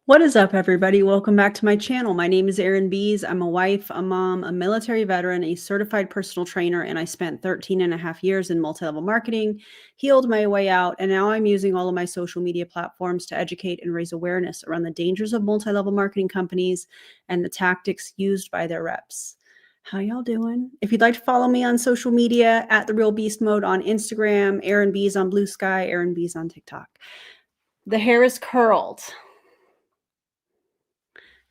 What is up, everybody? Welcome back to my channel. My name is Erin Bees. I'm a wife, a mom, a military veteran, a certified personal trainer, and I spent 13 and a half years in multi-level marketing, healed my way out, and now I'm using all of my social media platforms to educate and raise awareness around the dangers of multi-level marketing companies and the tactics used by their reps. How y'all doing? If you'd like to follow me on social media, at The Real Beast Mode on Instagram, Erin Bees on Blue Sky, Erin Bees on TikTok. The hair is curled.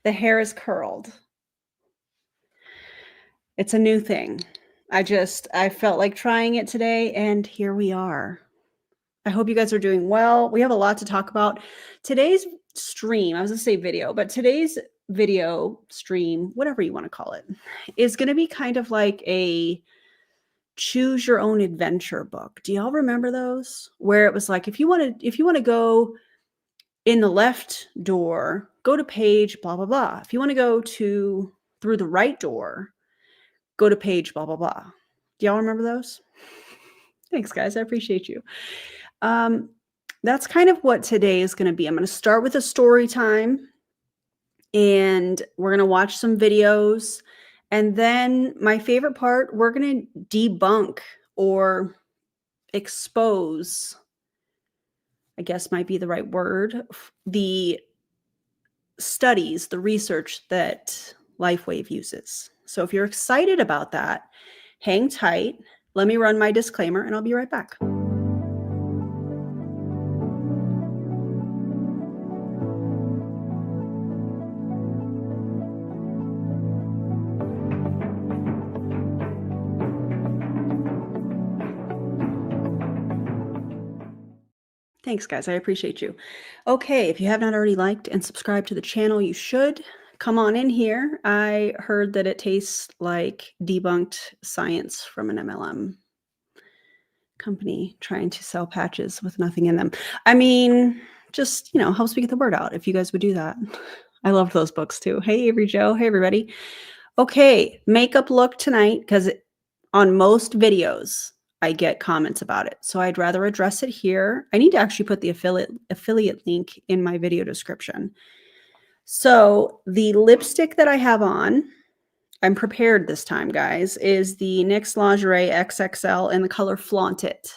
The hair is curled. It's a new thing. I felt like trying it today, and here we are. I hope you guys are doing well. We have a lot to talk about. Today's stream, I was going to say video, but today's video stream, whatever you want to call it, is going to be kind of like a choose your own adventure book. Do y'all remember those? Where it was like, if you want to go in the left door, go to page blah blah blah. If you want to go through the right door, go to page blah blah blah. Do y'all remember those? Thanks, guys. I appreciate you. That's kind of what today is going to be. I'm going to start with a story time, and we're going to watch some videos. And then my favorite part, we're going to debunk or expose, I guess might be the right word, the studies, the research that LifeWave uses. So if you're excited about that, hang tight. Let me run my disclaimer and I'll be right back. Thanks, guys. I appreciate you. Okay, if you have not already liked and subscribed to the channel, you should. Come on in here. I heard that it tastes like debunked science from an MLM company trying to sell patches with nothing in them. I mean, just, help get the word out if you guys would do that. I love those books too. Hey, Avery Joe. Hey, everybody. Okay, makeup look tonight, because on most videos, I get comments about it. So I'd rather address it here. I need to actually put the affiliate link in my video description. So the lipstick that I have on, I'm prepared this time, guys, is the NYX Lingerie XXL in the color Flaunt It.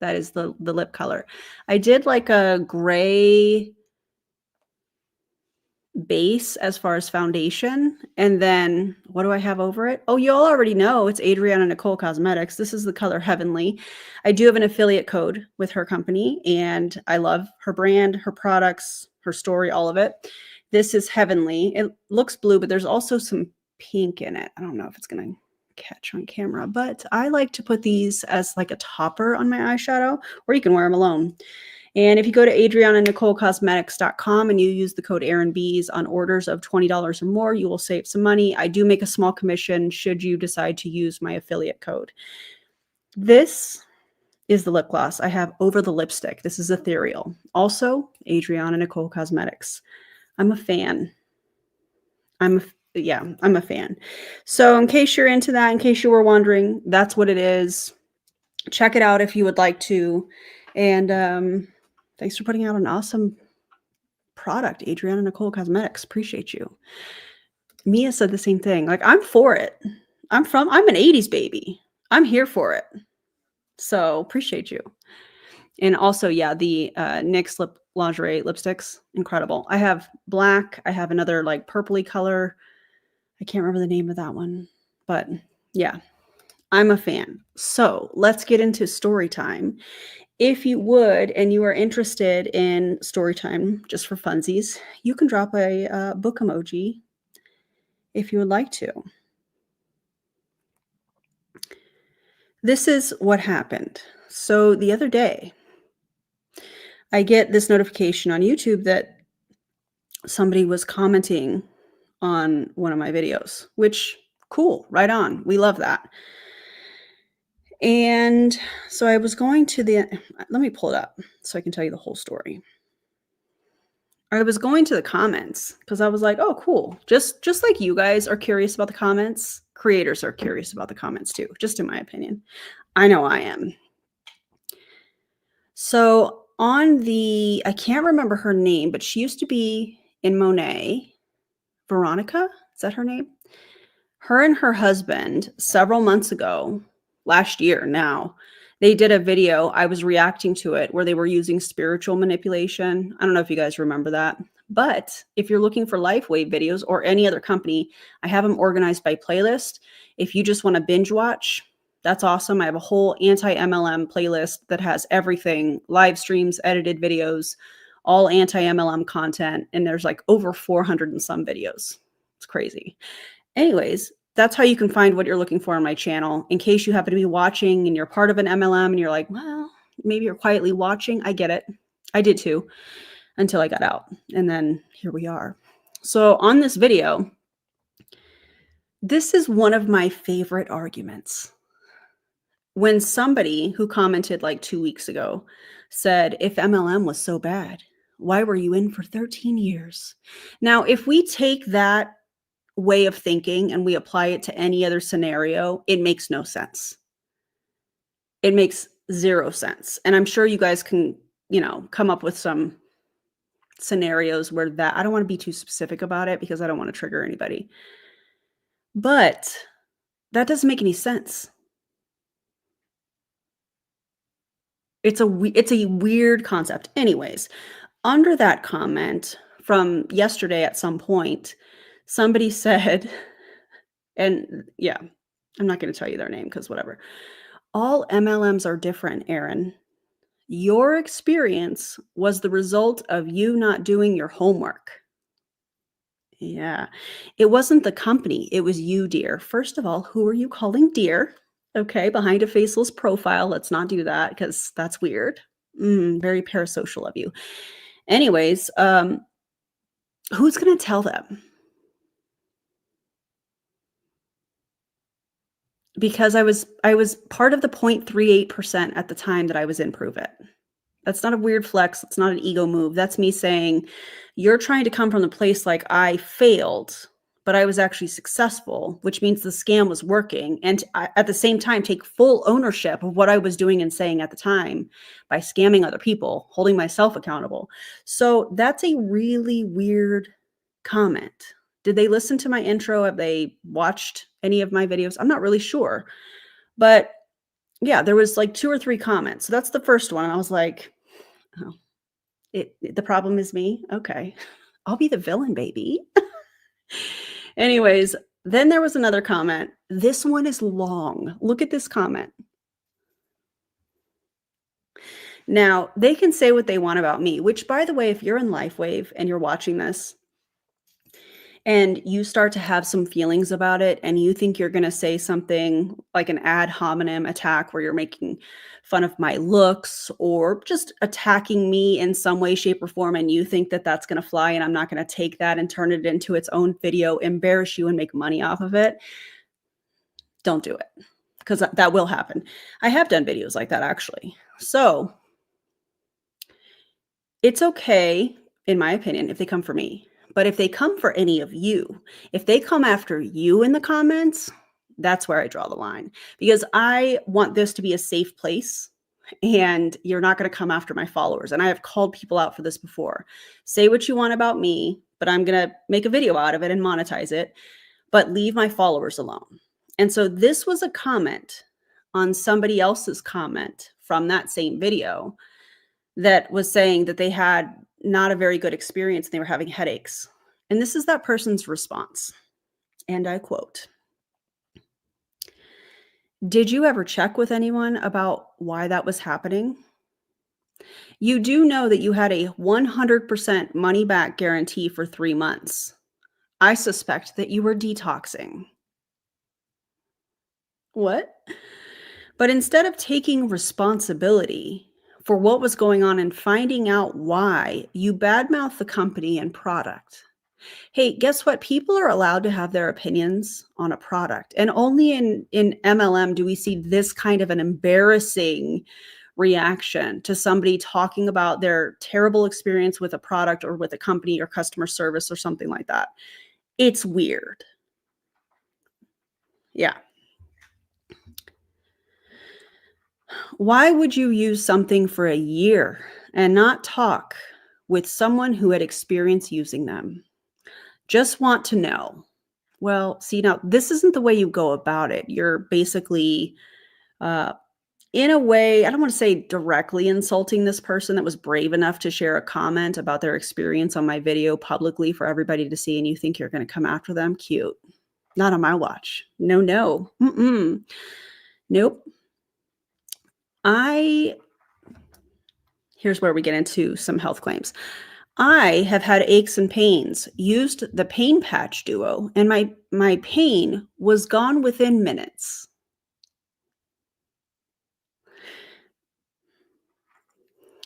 That is the lip color. I did like a gray base as far as foundation, and then what do I have over it? Oh, you all already know it's Adriana Nicole Cosmetics. This is the color Heavenly. I do have an affiliate code with her company, and I love her brand, her products, her story, all of it. This is Heavenly. It looks blue, but there's also some pink in it. I don't know if it's gonna catch on camera, but I like to put these as like a topper on my eyeshadow, or you can wear them alone. And if you go to adriananicolecosmetics.com and you use the code ErinBees on orders of $20 or more, you will save some money. I do make a small commission should you decide to use my affiliate code. This is the lip gloss I have over the lipstick. This is Ethereal. Also, Adriana Nicole Cosmetics. I'm a fan. I'm a fan. So in case you're into that, in case you were wondering, that's what it is. Check it out if you would like to. And thanks for putting out an awesome product, Adriana Nicole Cosmetics. Appreciate you. Mia said the same thing. Like, I'm for it. I'm an 80s baby. I'm here for it. So appreciate you. And also, yeah, the NYX Lingerie lipsticks, incredible. I have black. I have another like purpley color. I can't remember the name of that one. But yeah, I'm a fan. So let's get into story time. If you would, and you are interested in story time just for funsies, you can drop a book emoji if you would like to. This is what happened. So the other day, I get this notification on YouTube that somebody was commenting on one of my videos, which, cool, right on. We love that. And so I was going to let me pull it up so I can tell you the whole story. I was going to the comments because I was like, oh, cool. Just like you guys are curious about the comments, creators are curious about the comments too, just in my opinion. I know I am. So on the I can't remember her name, but she used to be in Monet. Veronica, is that her name? Her and her husband, several months ago, last year now, they did a video. I was reacting to it where they were using spiritual manipulation. I don't know if you guys remember that. But if you're looking for LifeWave videos or any other company, I have them organized by playlist. If you just want to binge watch, that's awesome. I have a whole anti-MLM playlist that has everything, live streams, edited videos, all anti-MLM content. And there's like over 400 and some videos. It's crazy. Anyways, that's how you can find what you're looking for on my channel. In case you happen to be watching and you're part of an MLM and you're like, well, maybe you're quietly watching. I get it. I did too until I got out. And then here we are. So on this video, this is one of my favorite arguments. When somebody who commented like 2 weeks ago said, if MLM was so bad, why were you in for 13 years? Now, if we take that way of thinking and we apply it to any other scenario, it makes no sense. It makes zero sense. And I'm sure you guys can, come up with some scenarios where that, I don't want to be too specific about it because I don't want to trigger anybody. But that doesn't make any sense. It's a weird concept. Anyways, under that comment from yesterday at some point, somebody said, and yeah, I'm not going to tell you their name because whatever. All MLMs are different, Aaron. Your experience was the result of you not doing your homework. Yeah, it wasn't the company. It was you, dear. First of all, who are you calling dear? Okay, behind a faceless profile. Let's not do that because that's weird. Very parasocial of you. Anyways, who's going to tell them? Because I was part of the 0.38% at the time that I was in Prove It. That's not a weird flex. It's not an ego move. That's me saying you're trying to come from the place like I failed, but I was actually successful, which means the scam was working. And at the same time, take full ownership of what I was doing and saying at the time by scamming other people, holding myself accountable. So that's a really weird comment. Did they listen to my intro? Have they watched any of my videos? I'm not really sure. But yeah, there was like 2 or 3 comments. So that's the first one. And I was like, oh, the problem is me. Okay. I'll be the villain, baby. Anyways, then there was another comment. This one is long. Look at this comment. Now, they can say what they want about me, which, by the way, if you're in LifeWave and you're watching this and you start to have some feelings about it and you think you're going to say something like an ad hominem attack where you're making fun of my looks or just attacking me in some way, shape, or form, and you think that that's going to fly and I'm not going to take that and turn it into its own video, embarrass you and make money off of it, don't do it because that will happen. I have done videos like that actually. So it's okay, in my opinion, if they come for me. But if they come for any of you, if they come after you in the comments, that's where I draw the line. Because I want this to be a safe place and you're not going to come after my followers. And I have called people out for this before. Say what you want about me, but I'm going to make a video out of it and monetize it, but leave my followers alone. And so this was a comment on somebody else's comment from that same video that was saying that they had not a very good experience and they were having headaches. And this is that person's response. And I quote, "Did you ever check with anyone about why that was happening? You do know that you had a 100% money back guarantee for 3 months. I suspect that you were detoxing." What? But instead of taking responsibility for what was going on and finding out why, you badmouth the company and product. Hey, guess what? People are allowed to have their opinions on a product. And only in MLM do we see this kind of an embarrassing reaction to somebody talking about their terrible experience with a product or with a company or customer service or something like that. It's weird. Yeah. Why would you use something for a year and not talk with someone who had experience using them. Just want to know. Well, see, now this isn't the way you go about it. You're basically, in a way, I don't want to say directly insulting this person that was brave enough to share a comment about their experience on my video publicly for everybody to see, and you think you're going to come after them. Cute. Not on my watch. No, no. Nope. Here's where we get into some health claims. I have had aches and pains, used the pain patch duo, and my pain was gone within minutes.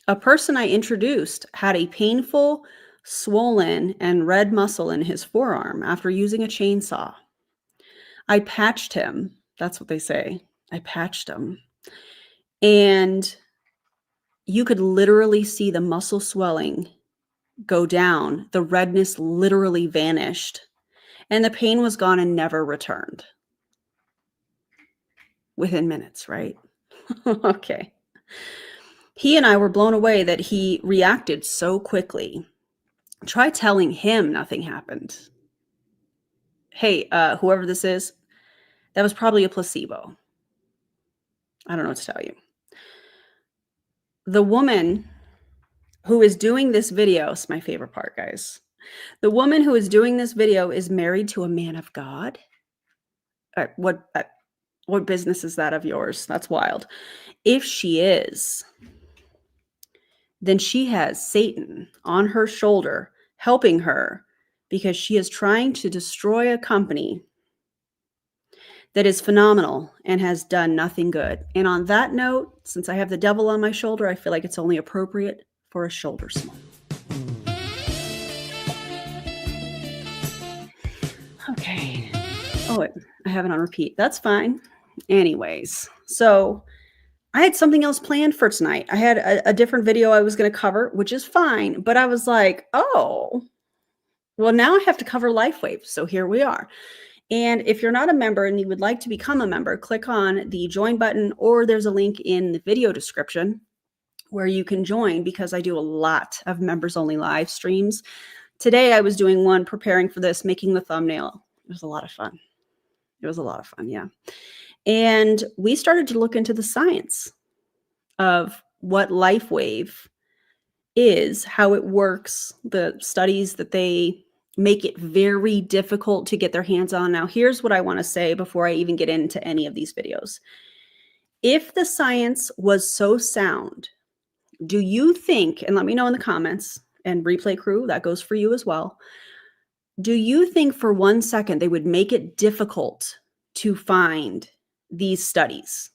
A person I introduced had a painful, swollen, and red muscle in his forearm after using a chainsaw. I patched him. That's what they say. I patched him. And you could literally see the muscle swelling go down. The redness literally vanished. And the pain was gone and never returned. Within minutes, right? Okay. He and I were blown away that he reacted so quickly. Try telling him nothing happened. Hey, whoever this is, that was probably a placebo. I don't know what to tell you. The woman who is doing this video is my favorite part, guys. The woman who is doing this video is married to a man of God. What business is that of yours? That's wild. If she is, then she has Satan on her shoulder helping her because she is trying to destroy a company that is phenomenal and has done nothing good. And on that note, since I have the devil on my shoulder, I feel like it's only appropriate for a shoulder smoke. Okay. Oh, I have it on repeat. That's fine. Anyways, so I had something else planned for tonight. I had a different video I was going to cover, which is fine. But I was like, oh, well, now I have to cover LifeWave. So here we are. And if you're not a member and you would like to become a member, click on the join button, or there's a link in the video description where you can join, because I do a lot of members only live streams. Today I was doing one preparing for this, making the thumbnail. It was a lot of fun. Yeah. And we started to look into the science of what LifeWave is, how it works, the studies that they make it very difficult to get their hands on. Now, here's what I want to say before I even get into any of these videos. If the science was so sound, do you think, and let me know in the comments, and replay crew, that goes for you as well. Do you think for 1 second they would make it difficult to find these studies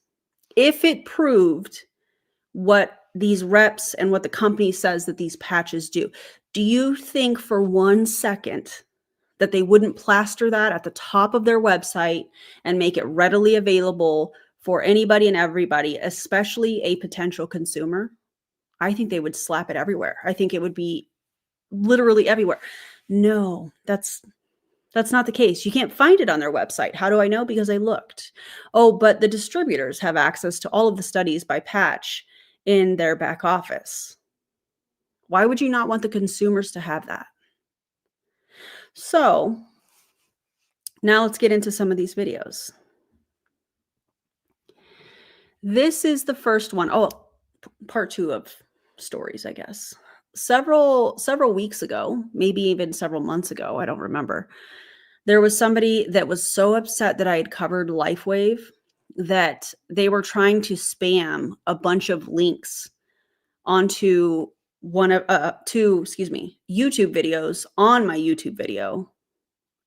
if it proved what these reps and what the company says that these patches do? Do you think for 1 second that they wouldn't plaster that at the top of their website and make it readily available for anybody and everybody, especially a potential consumer? I think they would slap it everywhere. I think it would be literally everywhere. No, that's not the case. You can't find it on their website. How do I know? Because I looked. Oh, but the distributors have access to all of the studies by patch in their back office. Why would you not want the consumers to have that? So now let's get into some of these videos. This is the first one. Oh, part 2 of stories, I guess. Several weeks ago, maybe even several months ago, I don't remember, there was somebody that was so upset that I had covered LifeWave that they were trying to spam a bunch of links onto two YouTube videos on my YouTube video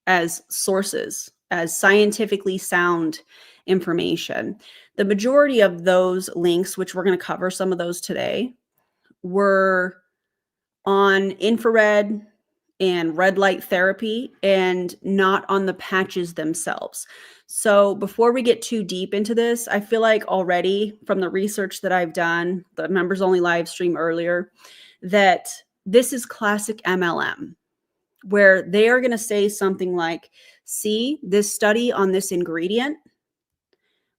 as sources, as scientifically sound information. The majority of those links, which we're going to cover some of those today, were on infrared and red light therapy and not on the patches themselves. So before we get too deep into this, I feel like already from the research that I've done, the members only live stream earlier, that this is classic MLM, where they are going to say something like, see this study on this ingredient.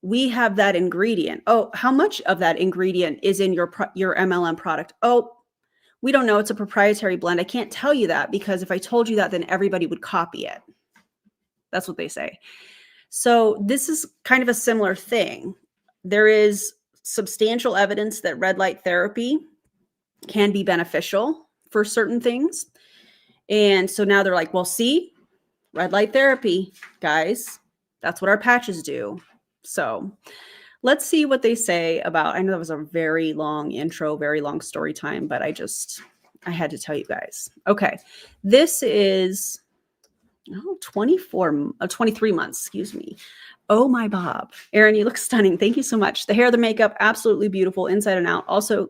We have that ingredient. Oh, how much of that ingredient is in your MLM product? Oh, We don't know. It's a proprietary blend. I can't tell you that because if I told you that, then everybody would copy it. That's what they say. So this is kind of a similar thing. There is substantial evidence that red light therapy can be beneficial for certain things. And so now they're like, well, see, red light therapy, guys, that's what our patches do. So let's see what they say about, I know that was a very long intro, very long story time, but I had to tell you guys. Okay. This is 23 months, excuse me. Oh my Bob. Erin, you look stunning. Thank you so much. The hair, the makeup, absolutely beautiful inside and out. Also,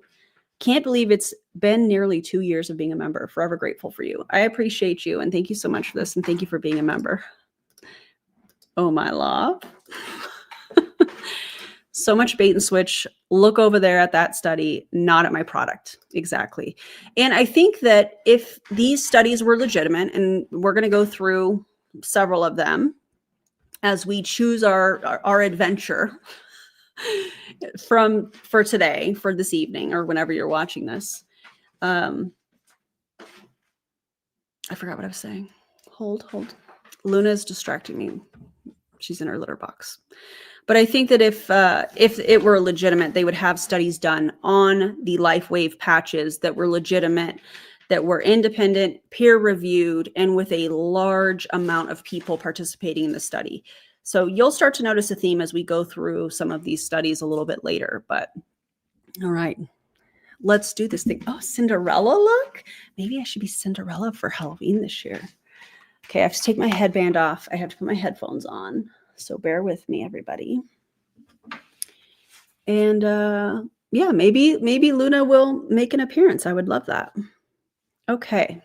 can't believe it's been nearly 2 years of being a member. Forever grateful for you. I appreciate you and thank you so much for this and thank you for being a member. Oh my love. So much bait and switch. Look over there at that study, not at my product. Exactly. And I think that if these studies were legitimate, and we're going to go through several of them as we choose our adventure for today, for this evening, or whenever you're watching this. I forgot what I was saying. Hold. Luna is distracting me. She's in her litter box. But I think that if it were legitimate, they would have studies done on the LifeWave patches that were legitimate, that were independent, peer-reviewed, and with a large amount of people participating in the study. So you'll start to notice a theme as we go through some of these studies a little bit later. But all right, let's do this thing. Oh, Cinderella look? Maybe I should be Cinderella for Halloween this year. Okay, I have to take my headband off. I have to put my headphones on. So bear with me, everybody. And yeah, maybe Luna will make an appearance. I would love that. Okay.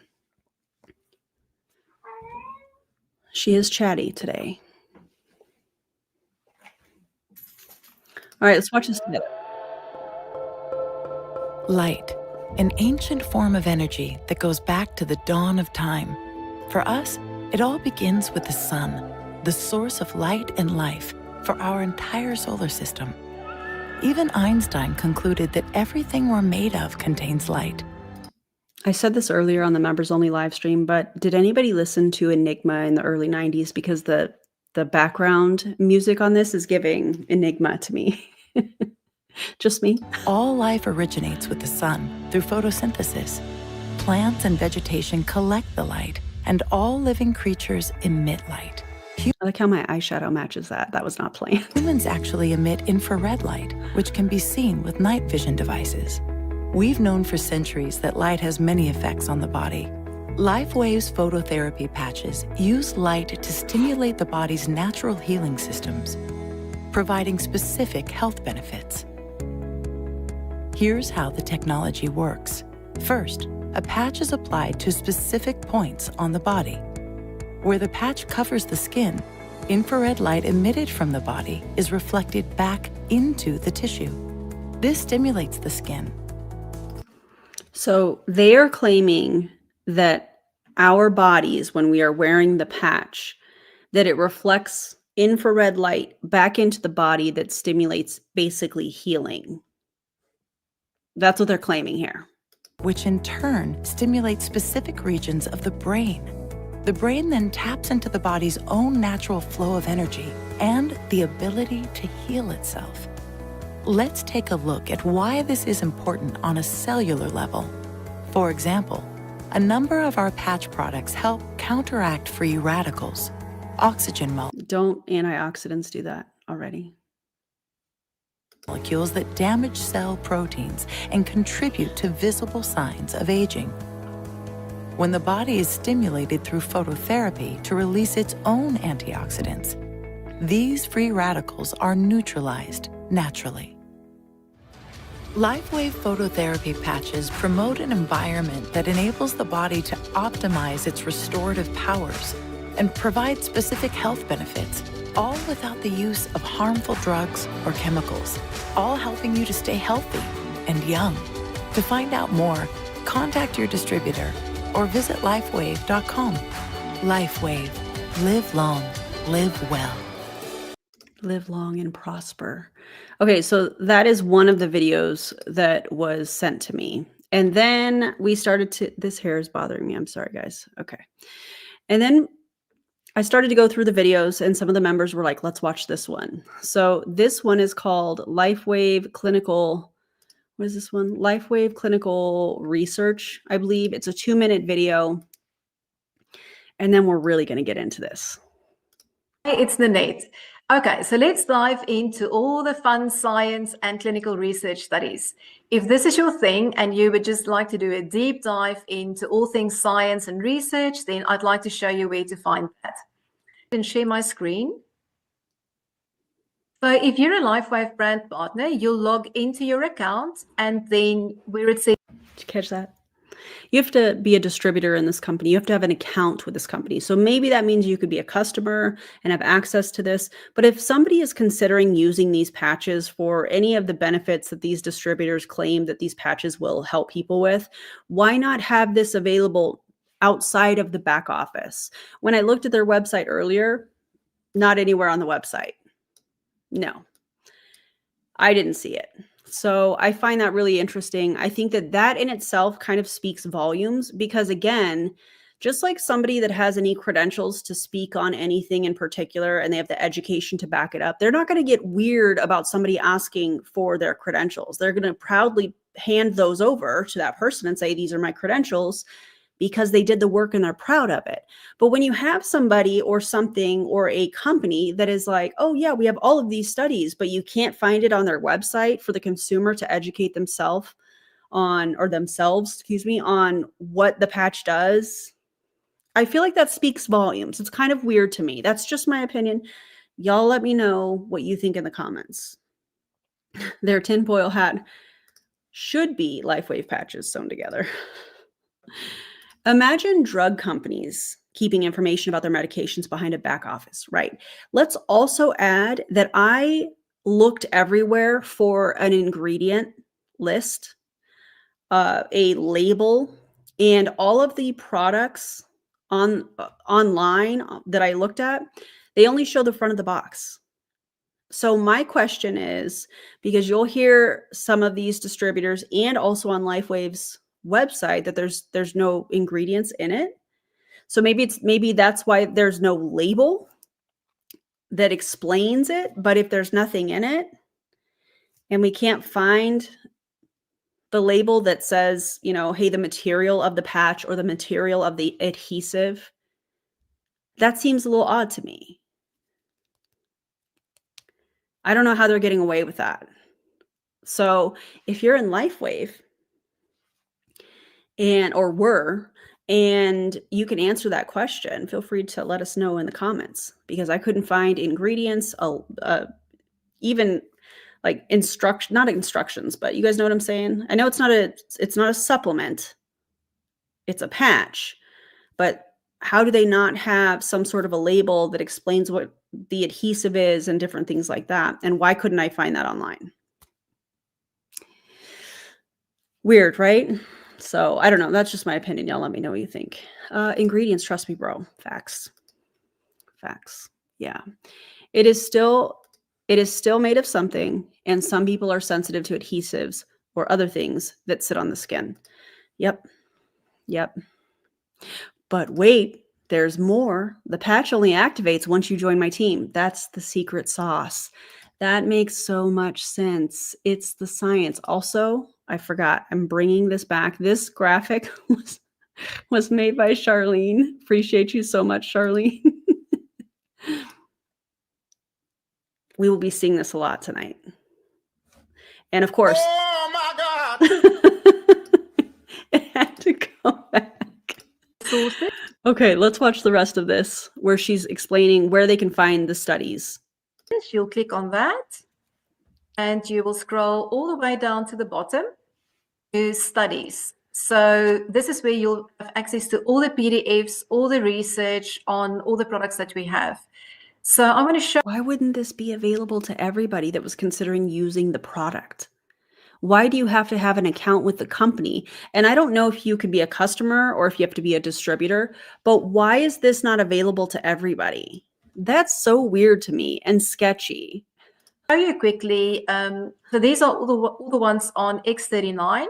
She is chatty today. All right, let's watch this together. Light, an ancient form of energy that goes back to the dawn of time. For us, it all begins with the sun, the source of light and life for our entire solar system. Even Einstein concluded that everything we're made of contains light. I said this earlier on the members only live stream, but did anybody listen to Enigma in the early 90s? Because the background music on this is giving Enigma to me. Just me. All life originates with the sun through photosynthesis. Plants and vegetation collect the light, and all living creatures emit light. I like how my eyeshadow matches that. That was not planned. Humans actually emit infrared light, which can be seen with night vision devices. We've known for centuries that light has many effects on the body. LifeWave's phototherapy patches use light to stimulate the body's natural healing systems, providing specific health benefits. Here's how the technology works. First, a patch is applied to specific points on the body. Where the patch covers the skin, infrared light emitted from the body is reflected back into the tissue. This stimulates the skin. So they are claiming that our bodies, when we are wearing the patch, that it reflects infrared light back into the body that stimulates basically healing. That's what they're claiming here. Which in turn stimulates specific regions of the brain. The brain then taps into the body's own natural flow of energy and the ability to heal itself. Let's take a look at why this is important on a cellular level. For example, a number of our patch products help counteract free radicals, oxygen Don't antioxidants do that already? Molecules that damage cell proteins and contribute to visible signs of aging. When the body is stimulated through phototherapy to release its own antioxidants, these free radicals are neutralized naturally. LifeWave phototherapy patches promote an environment that enables the body to optimize its restorative powers and provide specific health benefits, all without the use of harmful drugs or chemicals, all helping you to stay healthy and young. To find out more, contact your distributor or visit lifewave.com. LifeWave. Live long, live well. Live long and prosper. Okay, so that is one of the videos that was sent to me. And then we started to, this hair is bothering me. I'm sorry, guys. Okay. And then I started to go through the videos, and some of the members were like, let's watch this one. So this one is called LifeWave Clinical. What is this one? LifeWave Clinical Research, I believe. It's a 2-minute video. And then we're really going to get into this. Hey, it's Nanette. Okay, so let's dive into all the fun science and clinical research studies. If this is your thing and you would just like to do a deep dive into all things science and research, then I'd like to show you where to find that. I can share my screen. So if you're a LifeWave brand partner, you'll log into your account, and then where it says, did you catch that? You have to be a distributor in this company. You have to have an account with this company. So maybe that means you could be a customer and have access to this. But if somebody is considering using these patches for any of the benefits that these distributors claim that these patches will help people with, why not have this available outside of the back office? When I looked at their website earlier, not anywhere on the website. No, I didn't see it. So I find that really interesting. I think that that in itself kind of speaks volumes because, again, just like somebody that has any credentials to speak on anything in particular and they have the education to back it up, they're not going to get weird about somebody asking for their credentials. They're going to proudly hand those over to that person and say, these are my credentials, because they did the work and they're proud of it. But when you have somebody or something or a company that is like, oh yeah, we have all of these studies, but you can't find it on their website for the consumer to educate themselves on, or themselves, excuse me, on what the patch does, I feel like that speaks volumes. It's kind of weird to me. That's just my opinion. Y'all let me know what you think in the comments. Their tinfoil hat should be LifeWave patches sewn together. Imagine drug companies keeping information about their medications behind a back office, right? Let's also add that I looked everywhere for an ingredient list, a label, and all of the products online that I looked at, they only show the front of the box. So my question is, because you'll hear some of these distributors and also on LifeWave's website that there's no ingredients in it. So maybe that's why there's no label that explains it. But if there's nothing in it and we can't find the label that says, you know, hey, the material of the patch or the material of the adhesive, that seems a little odd to me. I don't know how they're getting away with that. So if you're in LifeWave and you can answer that question, feel free to let us know in the comments, because I couldn't find ingredients, even like not instructions, but you guys know what I'm saying? I know it's not a supplement, it's a patch, but how do they not have some sort of a label that explains what the adhesive is and different things like that? And why couldn't I find that online? Weird, right? So I don't know. That's just my opinion. Y'all let me know what you think. Ingredients, trust me, bro. Facts. Yeah. It is still made of something, and some people are sensitive to adhesives or other things that sit on the skin. Yep. But wait, there's more. The patch only activates once you join my team. That's the secret sauce. That makes so much sense. It's the science. Also, I forgot, I'm bringing this back. This graphic was made by Charlene. Appreciate you so much, Charlene. We will be seeing this a lot tonight. And of course, oh my God, it had to go back. Okay, let's watch the rest of this, where she's explaining where they can find the studies. you'll click on that, and you will scroll all the way down to the bottom to studies. So this is where you'll have access to all the PDFs, all the research on all the products that we have. So I'm going to show. Why wouldn't this be available to everybody that was considering using the product? Why do you have to have an account with the company? And I don't know if you could be a customer or if you have to be a distributor, but why is this not available to everybody? That's so weird to me and sketchy. Show you quickly. So these are all the ones on X39.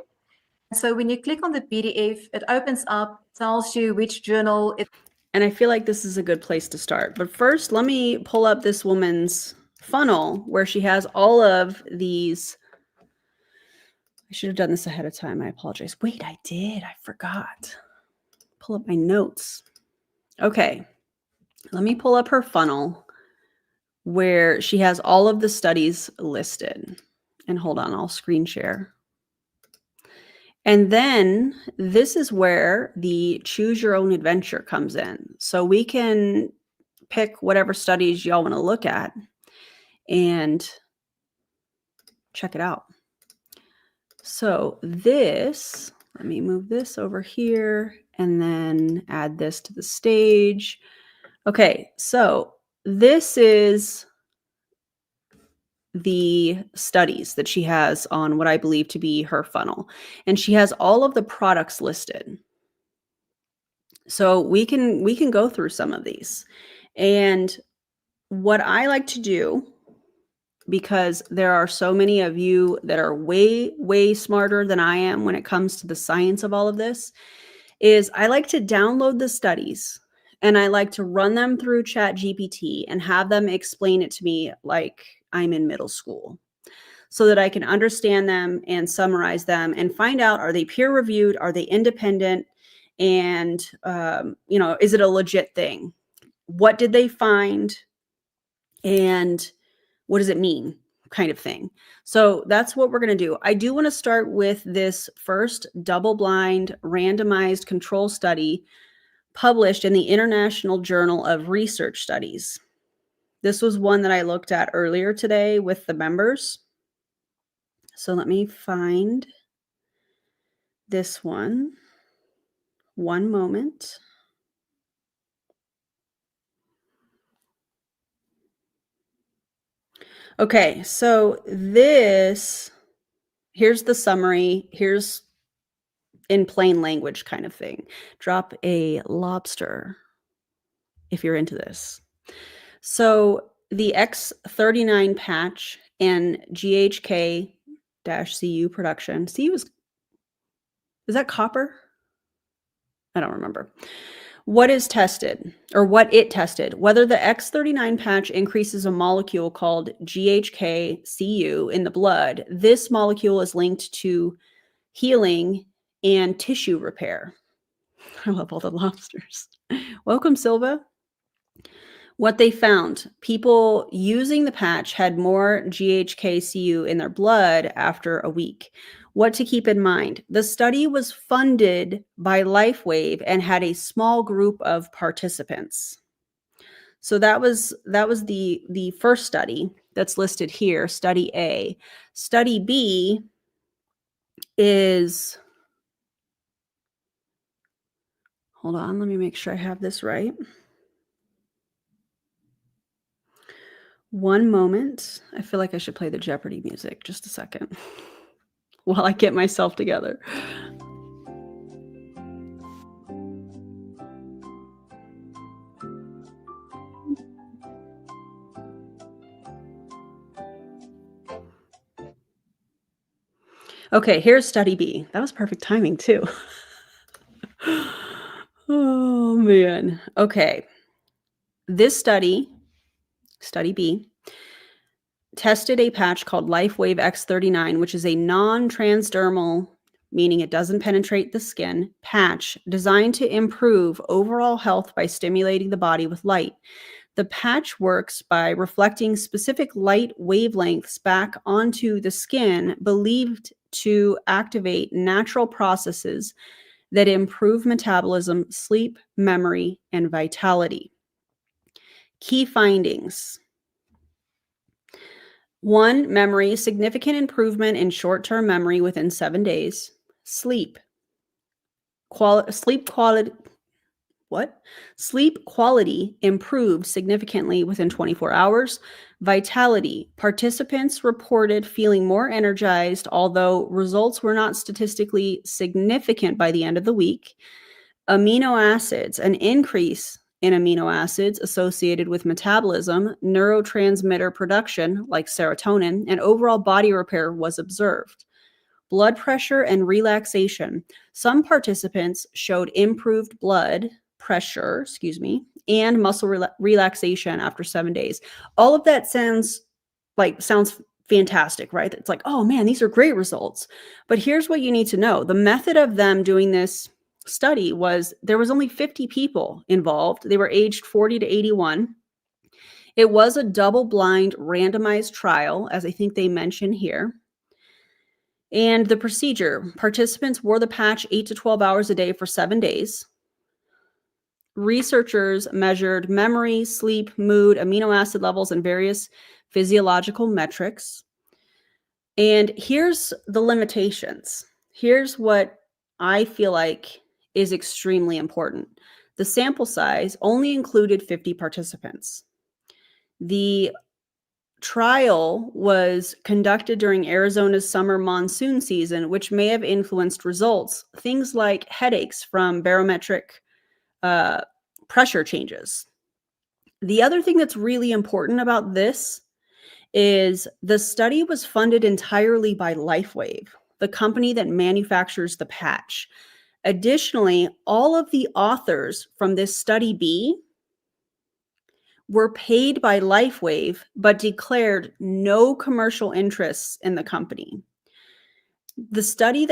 So when you click on the PDF, it opens up, tells you which journal it. And I feel like this is a good place to start. But first, let me pull up this woman's funnel where she has all of these. I should have done this ahead of time. I apologize. Wait, I did. I forgot. Pull up my notes. Okay. Let me pull up her funnel where she has all of the studies listed. And hold on, I'll screen share. And then this is where the choose your own adventure comes in. So we can pick whatever studies y'all want to look at and check it out. So this, let me move this over here and then add this to the stage. Okay, so this is the studies that she has on what I believe to be her funnel. And she has all of the products listed. So we can go through some of these. And what I like to do, because there are so many of you that are way, way smarter than I am when it comes to the science of all of this, is I like to download the studies and I like to run them through ChatGPT and have them explain it to me like I'm in middle school so that I can understand them and summarize them and find out, are they peer reviewed? Are they independent? And, is it a legit thing? What did they find? And what does it mean? Kind of thing. So that's what we're going to do. I do want to start with this first double-blind randomized control study published in the International Journal of Research Studies. This was one that I looked at earlier today with the members. So let me find this one. One moment. Okay, so here's the summary. Here's in plain language kind of thing. Drop a lobster if you're into this. So the X39 patch and GHK-CU production. CU is that copper? I don't remember. What is tested, or what it tested, whether the X39 patch increases a molecule called GHK-CU in the blood. This molecule is linked to healing and tissue repair. I love all the lobsters. Welcome, Silva. What they found, people using the patch had more GHK-CU in their blood after a week. What to keep in mind, the study was funded by LifeWave and had a small group of participants. So that was the first study that's listed here, study A. Study B is, hold on, let me make sure I have this right. One moment. I feel like I should play the Jeopardy music. Just a second while I get myself together. Okay, here's study B. That was perfect timing too. Oh man. Okay. This study B, tested a patch called LifeWave X39, which is a non-transdermal, meaning it doesn't penetrate the skin, patch designed to improve overall health by stimulating the body with light. The patch works by reflecting specific light wavelengths back onto the skin, believed to activate natural processes that improve metabolism, sleep, memory, and vitality. Key findings. 1, memory, significant improvement in short-term memory within 7 days. Sleep quality improved significantly within 24 hours. Vitality, participants reported feeling more energized, although results were not statistically significant by the end of the week. Amino acids, an increase in amino acids associated with metabolism, neurotransmitter production like serotonin, and overall body repair was observed. blood pressure and relaxation. Some participants showed improved blood pressure, and muscle relaxation after 7 days. All of that sounds fantastic, right? It's like, oh man, these are great results. But here's what you need to know. The method of them doing this study was there was only 50 people involved. They were aged 40 to 81. It was a double-blind randomized trial, as I think they mention here. And the procedure, participants wore the patch 8 to 12 hours a day for 7 days. Researchers measured memory, sleep, mood, amino acid levels, and various physiological metrics. And here's the limitations. Here's what I feel like is extremely important. The sample size only included 50 participants. The trial was conducted during Arizona's summer monsoon season, which may have influenced results. Things like headaches from barometric pressure changes. The other thing that's really important about this is the study was funded entirely by LifeWave, the company that manufactures the patch. Additionally, all of the authors from this study B were paid by LifeWave, but declared no commercial interests in the company. The study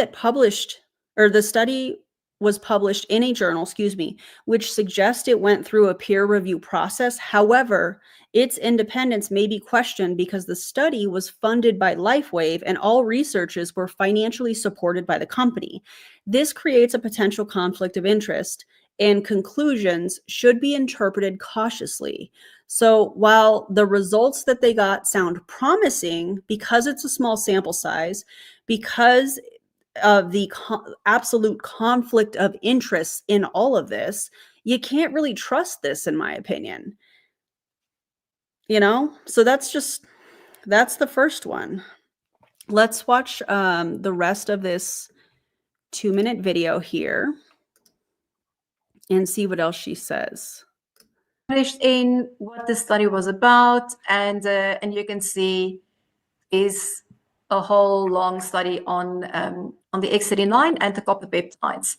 was published in a journal, which suggests it went through a peer review process. However, its independence may be questioned because the study was funded by LifeWave and all researchers were financially supported by the company. This creates a potential conflict of interest, and conclusions should be interpreted cautiously. So while the results that they got sound promising, because it's a small sample size, because of the absolute conflict of interest in all of this, you can't really trust this, in my opinion. So that's the first one. Let's watch the rest of this 2-minute video here and see what else she says. In what the study was about, and you can see is a whole long study on the X39 and the copper peptides.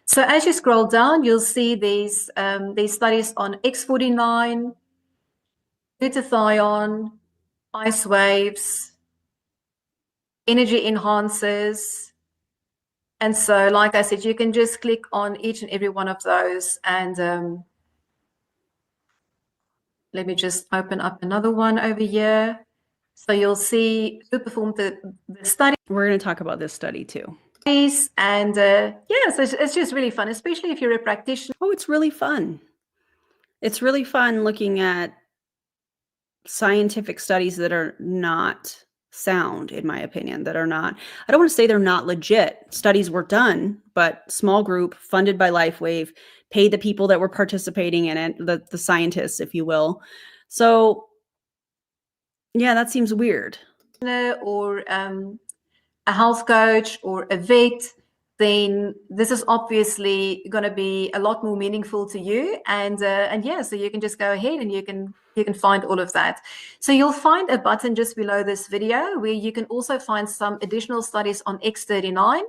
So as you scroll down, you'll see these studies on X49, glutathione, ice waves, energy enhancers. And so, like I said, you can just click on each and every one of those. And let me just open up another one over here. So you'll see who performed the study. We're going to talk about this study too. And yeah, so it's just really fun, especially if you're a practitioner. Oh, it's really fun. It's really fun looking at scientific studies that are not sound, in my opinion, that are not, I don't want to say they're not legit. Studies were done, but small group funded by LifeWave, paid the people that were participating in it, the scientists, if you will. So yeah, that seems weird. Or a health coach or a vet, then this is obviously going to be a lot more meaningful to you. And yeah, so you can just go ahead and you can find all of that. So you'll find a button just below this video where you can also find some additional studies on X39.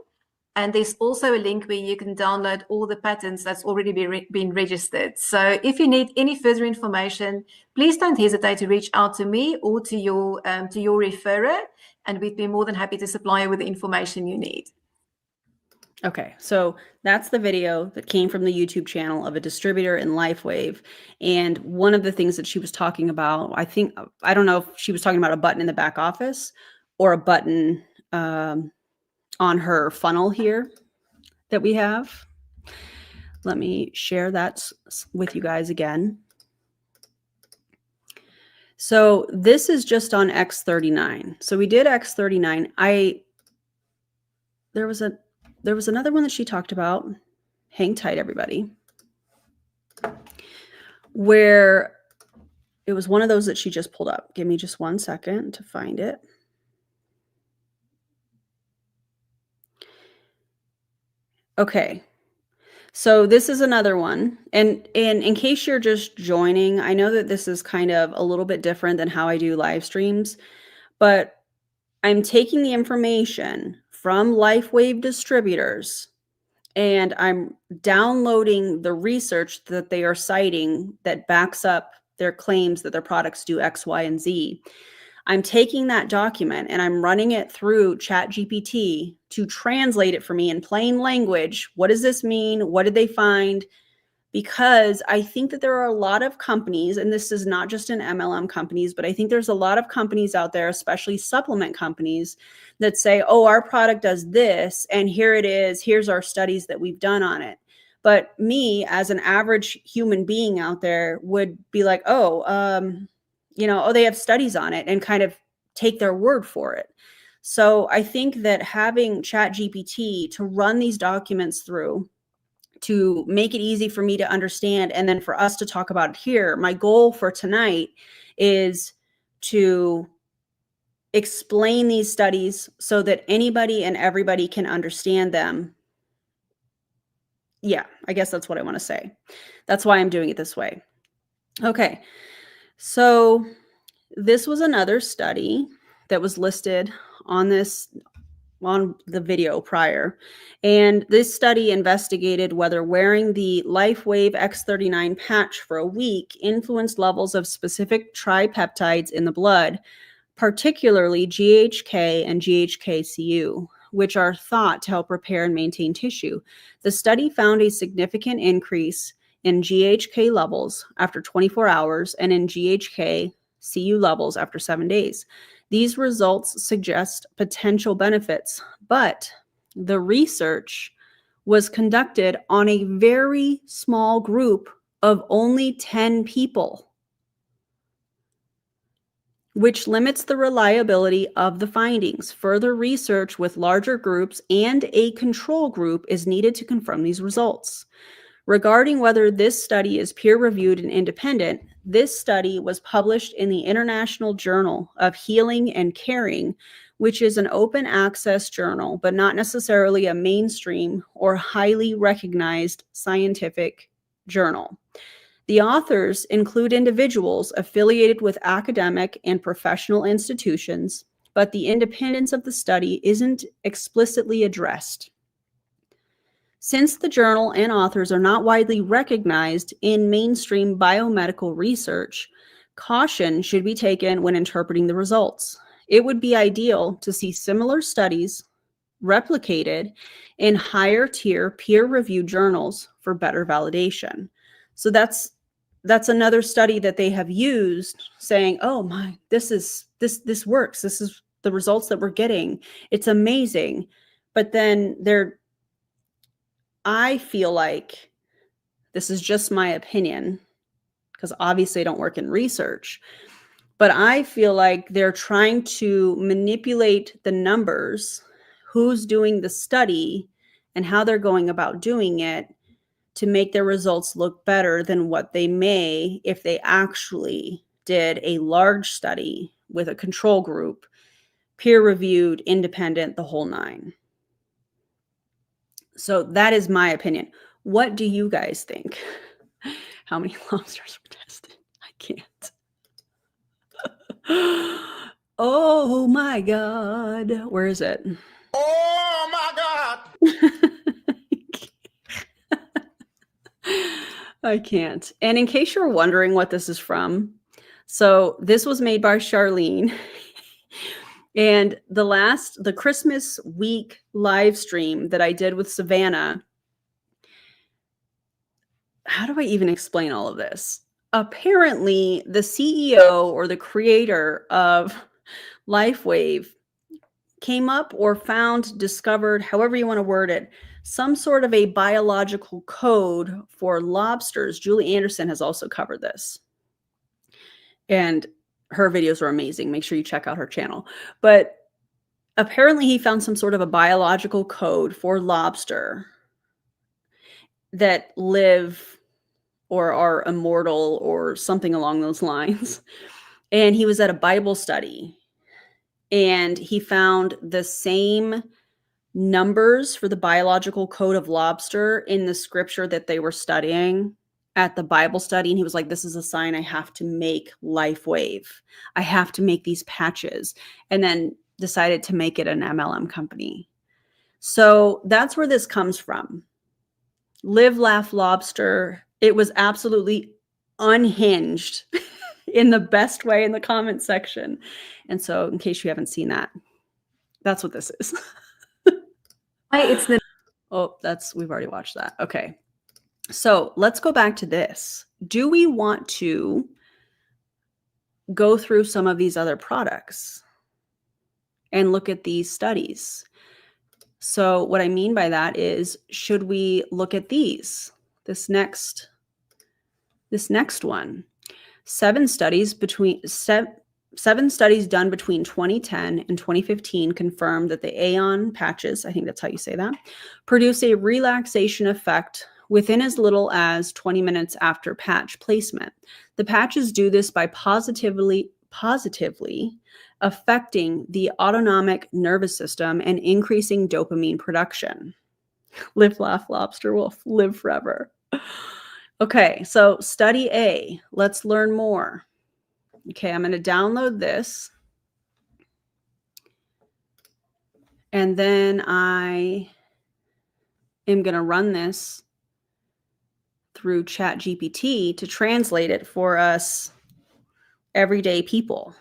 And there's also a link where you can download all the patents that's already been registered. So if you need any further information, please don't hesitate to reach out to me or to your referrer, and we'd be more than happy to supply you with the information you need. Okay, so that's the video that came from the YouTube channel of a distributor in LifeWave. And one of the things that she was talking about, I don't know if she was talking about a button in the back office or a button on her funnel here that we have. Let me share that with you guys again. So this is just on X39. So we did X39. There was another one that she talked about. Hang tight, everybody. Where it was one of those that she just pulled up. Give me just 1 second to find it. Okay, so this is another one. And in case you're just joining, I know that this is kind of a little bit different than how I do live streams, but I'm taking the information from LifeWave Distributors, and I'm downloading the research that they are citing that backs up their claims that their products do X, Y, and Z. I'm taking that document and I'm running it through ChatGPT to translate it for me in plain language. What does this mean? What did they find? Because I think that there are a lot of companies, and this is not just in MLM companies, but I think there's a lot of companies out there, especially supplement companies, that say, oh, our product does this, and here it is, here's our studies that we've done on it. But me, as an average human being out there, would be like, oh, they have studies on it, and kind of take their word for it. So I think that having ChatGPT to run these documents through, to make it easy for me to understand, and then for us to talk about it here. My goal for tonight is to explain these studies so that anybody and everybody can understand them. Yeah, I guess that's what I want to say. That's why I'm doing it this way. Okay, so this was another study that was listed on the video prior. And this study investigated whether wearing the LifeWave X39 patch for a week influenced levels of specific tripeptides in the blood, particularly GHK and GHK-Cu, which are thought to help repair and maintain tissue. The study found a significant increase in GHK levels after 24 hours and in GHK-Cu levels after 7 days. These results suggest potential benefits, but the research was conducted on a very small group of only 10 people, which limits the reliability of the findings. Further research with larger groups and a control group is needed to confirm these results. Regarding whether this study is peer-reviewed and independent, this study was published in the International Journal of Healing and Caring, which is an open access journal, but not necessarily a mainstream or highly recognized scientific journal. The authors include individuals affiliated with academic and professional institutions, but the independence of the study isn't explicitly addressed. Since the journal and authors are not widely recognized in mainstream biomedical research, caution should be taken when interpreting the results. It would be ideal to see similar studies replicated in higher tier peer-reviewed journals for better validation. So that's another study that they have used, saying, oh my, this works. This is the results that we're getting. It's amazing. But then I feel like, this is just my opinion, because obviously I don't work in research, but I feel like they're trying to manipulate the numbers, who's doing the study, and how they're going about doing it to make their results look better than what they may if they actually did a large study with a control group, peer-reviewed, independent, the whole nine. So that is my opinion. What do you guys think? How many lobsters were tested? I can't. Oh my God. Where is it? Oh my God. I can't. And in case you're wondering what this is from, so this was made by Charlene. And the Christmas week live stream that I did with Savannah, how do I even explain all of this? Apparently, the CEO or the creator of LifeWave came up or discovered, however you want to word it, some sort of a biological code for lobsters. Julie Anderson has also covered this. And her videos are amazing. Make sure you check out her channel. But apparently he found some sort of a biological code for lobster that live or are immortal or something along those lines. And he was at a Bible study and he found the same numbers for the biological code of lobster in the scripture that they were studying at the Bible study. And he was like, this is a sign I have to make LifeWave. I have to make these patches. And then decided to make it an MLM company. So that's where this comes from. Live, Laugh, Lobster. It was absolutely unhinged in the best way in the comment section. And so in case you haven't seen that, that's what this is. Hi, it's the Oh, we've already watched that. Okay. So let's go back to this. Do we want to go through some of these other products and look at these studies? So what I mean by that is, should we look at these? This next one. Seven studies done between 2010 and 2015 confirmed that the Aeon patches, I think that's how you say that, produce a relaxation effect within as little as 20 minutes after patch placement. The patches do this by positively affecting the autonomic nervous system and increasing dopamine production. Live, laugh, lobster will live forever. Okay, so study A. Let's learn more. Okay, I'm going to download this. And then I am going to run this through ChatGPT to translate it for us everyday people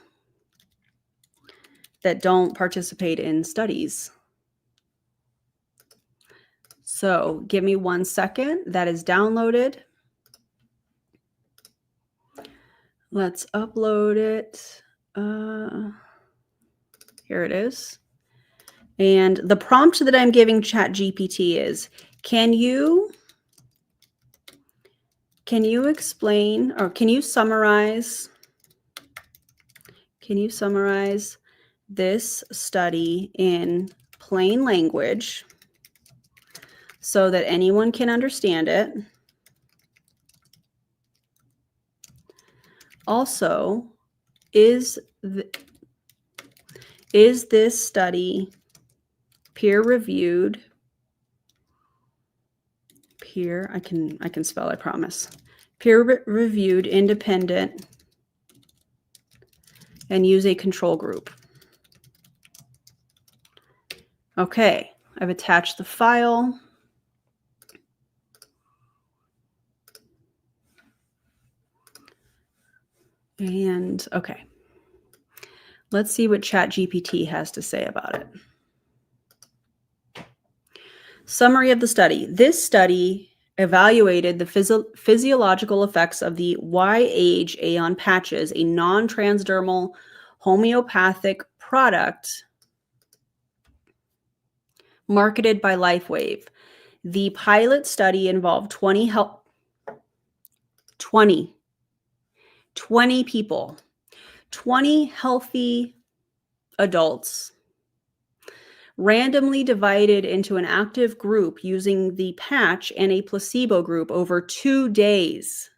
that don't participate in studies. So give me 1 second. That is downloaded. Let's upload it. Here it is. And the prompt that I'm giving ChatGPT is, can you explain, or can you summarize this study in plain language so that anyone can understand it? Also, is this study peer-reviewed? I can spell, I promise. Peer-reviewed, independent, and use a control group. Okay, I've attached the file. And okay, let's see what ChatGPT has to say about it. Summary of the study. This study evaluated the physiological effects of the Y-Age Aeon patches, a non-transdermal homeopathic product marketed by LifeWave. The pilot study involved 20 people, 20 healthy adults, randomly divided into an active group using the patch and a placebo group over 2 days.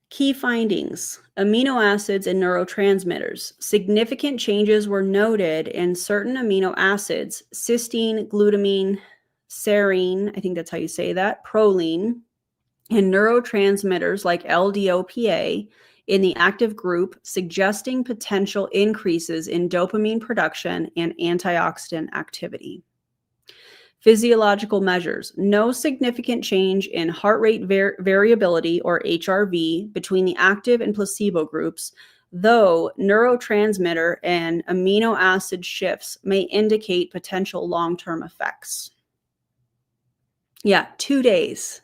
Key findings: amino acids and neurotransmitters. Significant changes were noted in certain amino acids: cysteine, glutamine, serine, I think that's how you say that, proline, and neurotransmitters like LDOPA in the active group, suggesting potential increases in dopamine production and antioxidant activity. Physiological measures: no significant change in heart rate variability, or HRV, between the active and placebo groups, though neurotransmitter and amino acid shifts may indicate potential long-term effects. Yeah, 2 days.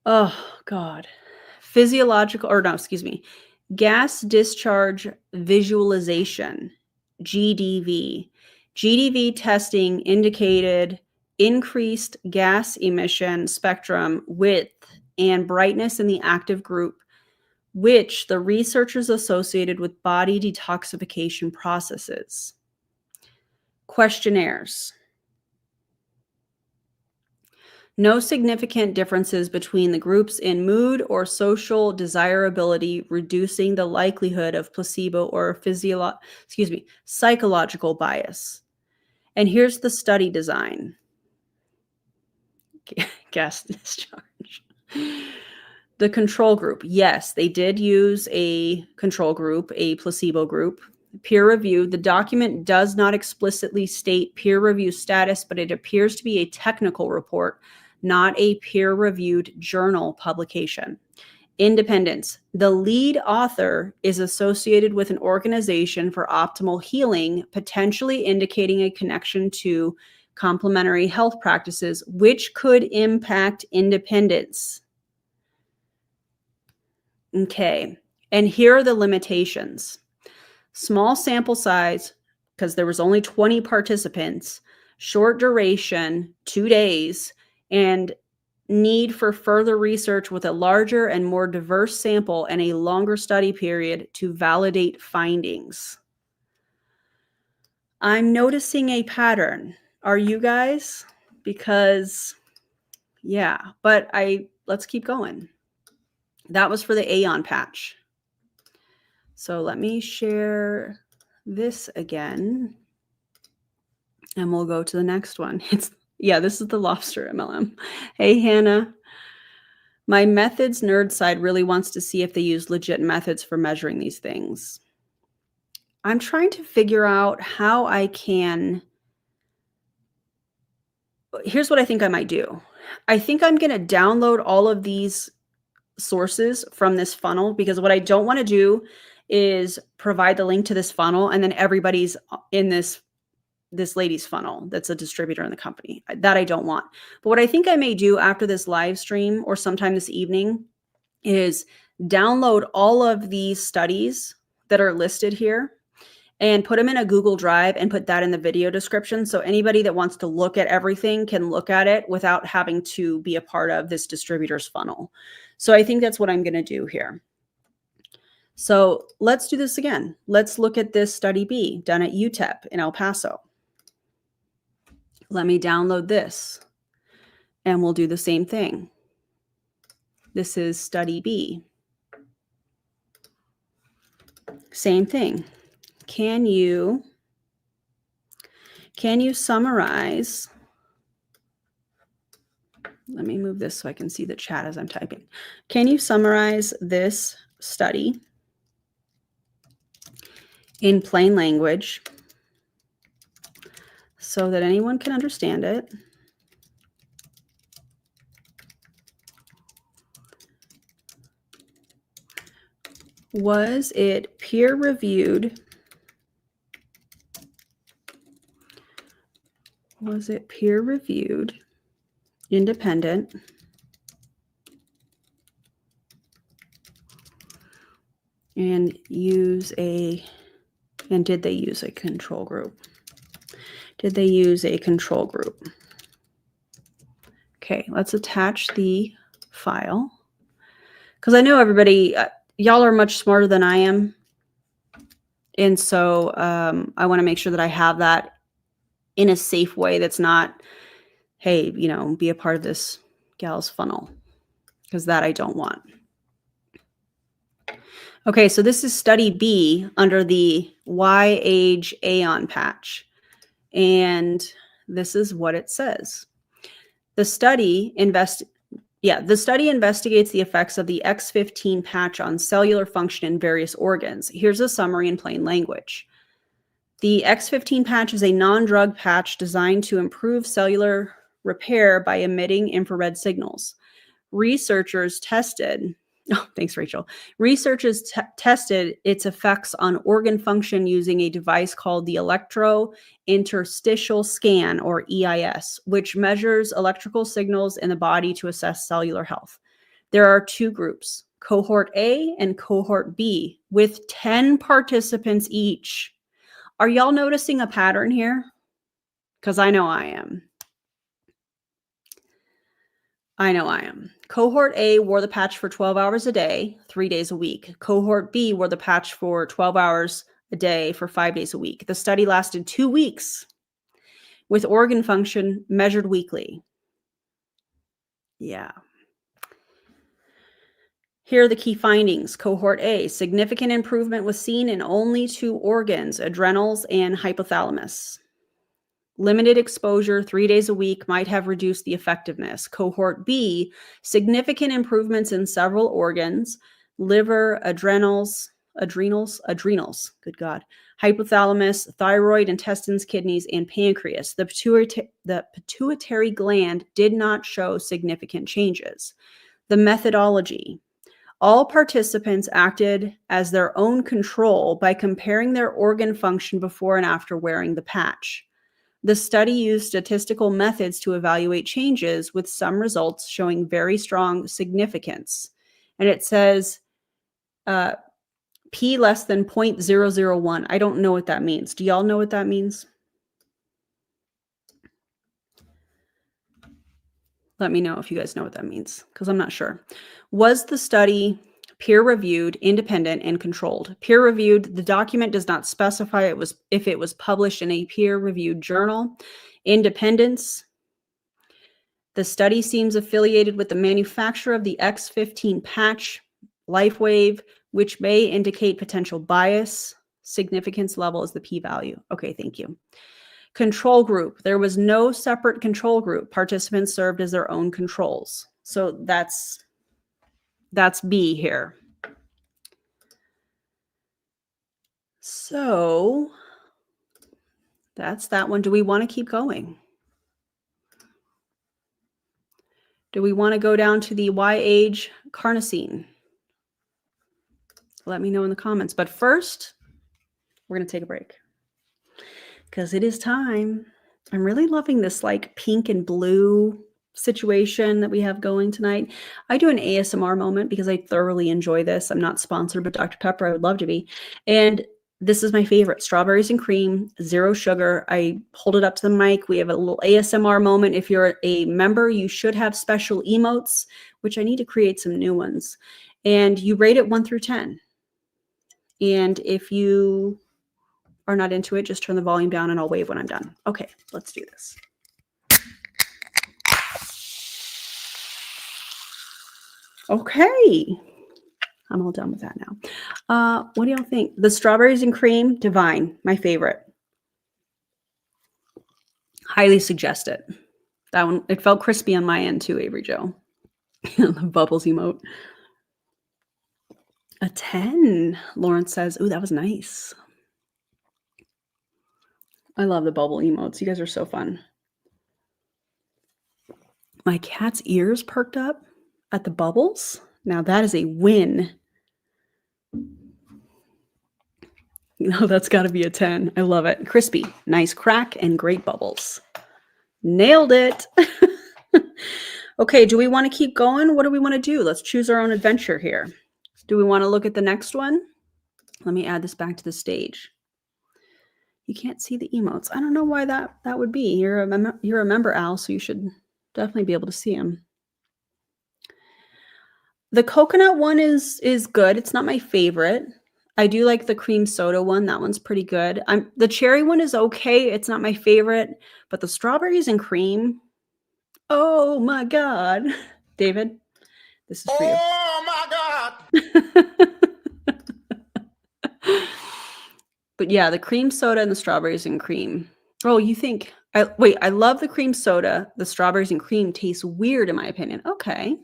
Oh, God. Gas discharge visualization, GDV. GDV testing indicated increased gas emission spectrum width and brightness in the active group, which the researchers associated with body detoxification processes. Questionnaires. No significant differences between the groups in mood or social desirability, reducing the likelihood of placebo or psychological bias. And here's the study design. Gas discharge. The control group. Yes, they did use a control group, a placebo group. peer reviewed. The document does not explicitly state peer review status, but it appears to be a technical report, not a peer-reviewed journal publication. Independence. The lead author is associated with an organization for optimal healing, potentially indicating a connection to complementary health practices, which could impact independence. Okay, and here are the limitations. Small sample size, because there was only 20 participants, short duration, 2 days, and need for further research with a larger and more diverse sample and a longer study period to validate findings. I'm noticing a pattern. Are you guys? Because, yeah, but let's keep going. That was for the Aeon patch. So let me share this again, and we'll go to the next one. This is the lobster MLM. Hey, Hannah. My methods nerd side really wants to see if they use legit methods for measuring these things. I'm trying to figure out how I can. Here's what I think I might do. I think I'm going to download all of these sources from this funnel, because what I don't want to do is provide the link to this funnel and then everybody's in this lady's funnel that's a distributor in the company. That I don't want. But what I think I may do after this live stream or sometime this evening is download all of these studies that are listed here and put them in a Google Drive and put that in the video description. So anybody that wants to look at everything can look at it without having to be a part of this distributor's funnel. So I think that's what I'm going to do here. So let's do this again. Let's look at this study B done at UTEP in El Paso. Let me download this and we'll do the same thing. This is study B. Same thing. Can you summarize? Let me move this so I can see the chat as I'm typing. Can you summarize this study in plain language so that anyone can understand it? Was it peer-reviewed? Was it peer-reviewed, independent, and did they use a control group? Did they use a control group? Okay, let's attach the file. Because I know everybody, y'all are much smarter than I am. And so I want to make sure that I have that in a safe way that's not, hey, be a part of this gal's funnel, because that I don't want. Okay, so this is study B under the Y age Aeon patch. And this is what it says. The study investigates the effects of the X15 patch on cellular function in various organs. Here's a summary in plain language. The X15 patch is a non-drug patch designed to improve cellular repair by emitting infrared signals. Researchers tested tested its effects on organ function using a device called the electrointerstitial scan, or EIS, which measures electrical signals in the body to assess cellular health. There are 2 groups, cohort A and cohort B, with 10 participants each. Are y'all noticing a pattern here? Because I know I am. Cohort A wore the patch for 12 hours a day, 3 days a week. Cohort B wore the patch for 12 hours a day for 5 days a week. The study lasted 2 weeks with organ function measured weekly. Yeah. Here are the key findings. Cohort A, significant improvement was seen in only 2 organs, adrenals and hypothalamus. Limited exposure 3 days a week might have reduced the effectiveness. Cohort B, significant improvements in several organs, liver, adrenals, good God, hypothalamus, thyroid, intestines, kidneys, and pancreas. The pituitary gland did not show significant changes. The methodology. All participants acted as their own control by comparing their organ function before and after wearing the patch. The study used statistical methods to evaluate changes, with some results showing very strong significance. And it says P less than 0.001. I don't know what that means. Do y'all know what that means? Let me know if you guys know what that means, because I'm not sure. Was the study peer-reviewed, independent, and controlled? Peer-reviewed, the document does not specify if it was published in a peer-reviewed journal. Independence, the study seems affiliated with the manufacturer of the X15 patch, LifeWave, which may indicate potential bias. Significance level is the p-value. Okay, thank you. Control group. There was no separate control group. Participants served as their own controls. So that's B here. So that's that one. Do we want to keep going? Do we want to go down to the Y age carnosine? Let me know in the comments. But first, we're going to take a break because it is time. I'm really loving this like pink and blue situation that we have going tonight. I do an ASMR moment because I thoroughly enjoy this. I'm not sponsored, but Dr. Pepper, I would love to be. And this is my favorite, strawberries and cream, 0 sugar. I hold it up to the mic. We have a little ASMR moment. If you're a member, you should have special emotes, which I need to create some new ones. And you rate it 1 through 10. And if you are not into it, just turn the volume down and I'll wave when I'm done. Okay, let's do this. Okay, I'm all done with that now. What do y'all think? The strawberries and cream, divine, my favorite. Highly suggest it. That one, it felt crispy on my end too, Avery Joe. The bubbles emote. A 10, Lawrence says. Ooh, that was nice. I love the bubble emotes. You guys are so fun. My cat's ears perked up at the bubbles. Now that is a win. No, that's got to be a 10. I love it. Crispy, nice crack, and great bubbles. Nailed it. Okay, do we want to keep going? What do we want to do? Let's choose our own adventure here. Do we want to look at the next one? Let me add this back to the stage. You can't see the emotes. I don't know why that would be. You're a member, Al, so you should definitely be able to see them. The coconut one is good. It's not my favorite. I do like the cream soda one. That one's pretty good. The cherry one is okay. It's not my favorite, but the strawberries and cream. Oh my God. David, this is for you. Oh my God. But yeah, the cream soda and the strawberries and cream. Oh, you think, wait, I love the cream soda. The strawberries and cream taste weird in my opinion. Okay.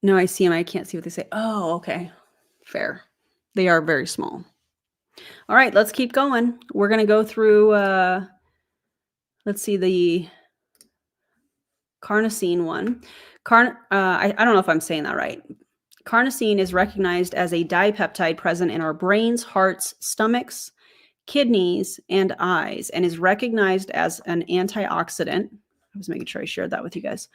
No, I see them. I can't see what they say. Oh, okay. Fair. They are very small. All right, let's keep going. We're going to go through, let's see, the carnosine one. I don't know if I'm saying that right. Carnosine is recognized as a dipeptide present in our brains, hearts, stomachs, kidneys, and eyes, and is recognized as an antioxidant. I was making sure I shared that with you guys.